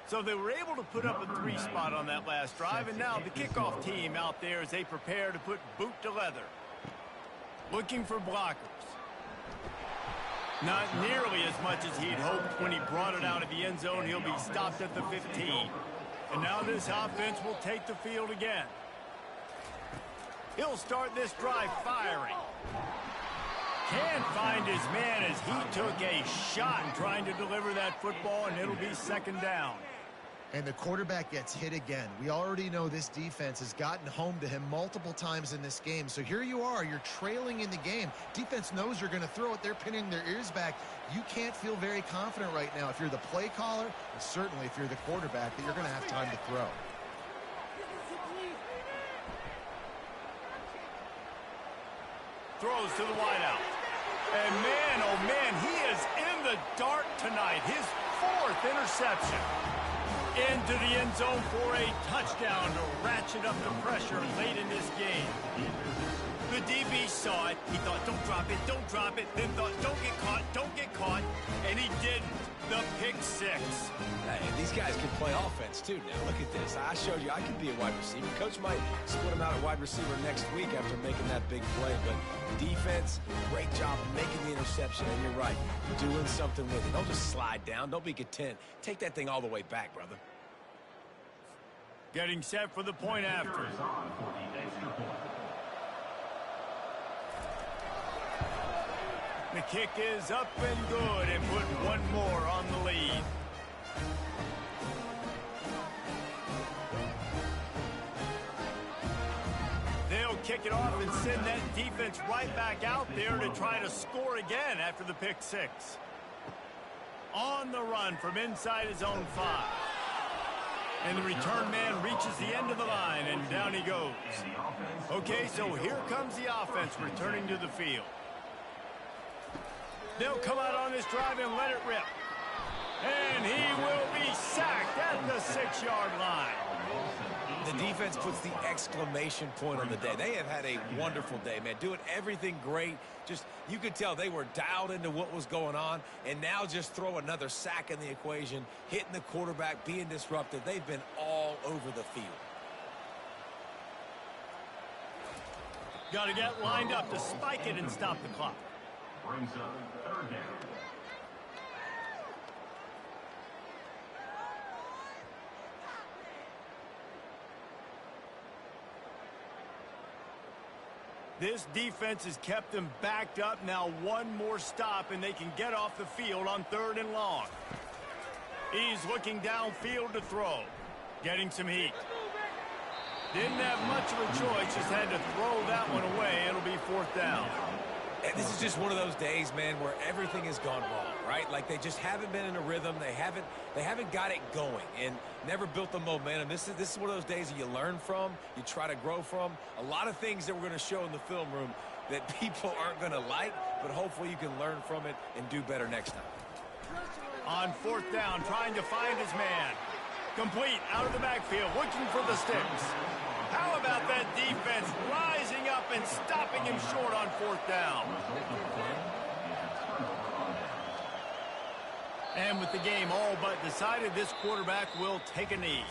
So they were able to put up a 3 spot on that last drive, and now the kickoff team out there as they prepare to put boot to leather. Looking for blockers. Not nearly as much as he'd hoped when he brought it out of the end zone. He'll be stopped at the 15. And now this offense will take the field again. He'll start this drive firing. Can't find his man as he took a shot trying to deliver that football, and it'll be 2nd down.
And the quarterback gets hit again. We already know this defense has gotten home to him multiple times in this game. So here you are, you're trailing in the game. Defense knows you're going to throw it. They're pinning their ears back. You can't feel very confident right now if you're the play caller, and certainly if you're the quarterback, that you're going to have time to throw.
Throws to the wideout. And man, oh man, he is in the dark tonight. His 4th interception. Into the end zone for a touchdown to ratchet up the pressure late in this game. The DB saw it. He thought, don't drop it, don't drop it. Then thought, don't get caught, and he didn't. The pick 6.
These guys can play offense, too, now. Look at this. I showed you I could be a wide receiver. Coach might split him out at wide receiver next week after making that big play. But defense, great job making the interception. And you're right, doing something with it. Don't just slide down. Don't be content. Take that thing all the way back, brother.
Getting set for the point after.
Is on for the extra point.
The kick is up and good, and put one more on the lead. They'll kick it off and send that defense right back out there to try to score again after the pick six. On the run from inside his own 5. And the return man reaches the end of the line, and down he goes. Okay, so here comes the offense returning to the field. They'll come out on this drive and let it rip. And he will be sacked at the 6-yard line.
The defense puts the exclamation point on the day. They have had a wonderful day, man. Doing everything great. Just, you could tell they were dialed into what was going on. And now just throw another sack in the equation, hitting the quarterback, being disruptive. They've been all over the field.
Got to get lined up to spike it and stop the clock.
Brings up third down.
This defense has kept them backed up. Now one more stop, and they can get off the field on 3rd and long. He's looking downfield to throw. Getting some heat. Didn't have much of a choice, just had to throw that one away. It'll be 4th down.
And this is just one of those days, man, where everything has gone wrong, right? Like they just haven't been in a rhythm. They haven't got it going and never built the momentum. This is one of those days that you learn from, you try to grow from. A lot of things that we're going to show in the film room that people aren't going to like, but hopefully you can learn from it and do better next time.
On 4th down, trying to find his man. Complete out of the backfield, looking for the sticks. How about that defense rising up and stopping him short on 4th down? And with the game all but decided, this quarterback will take a knee.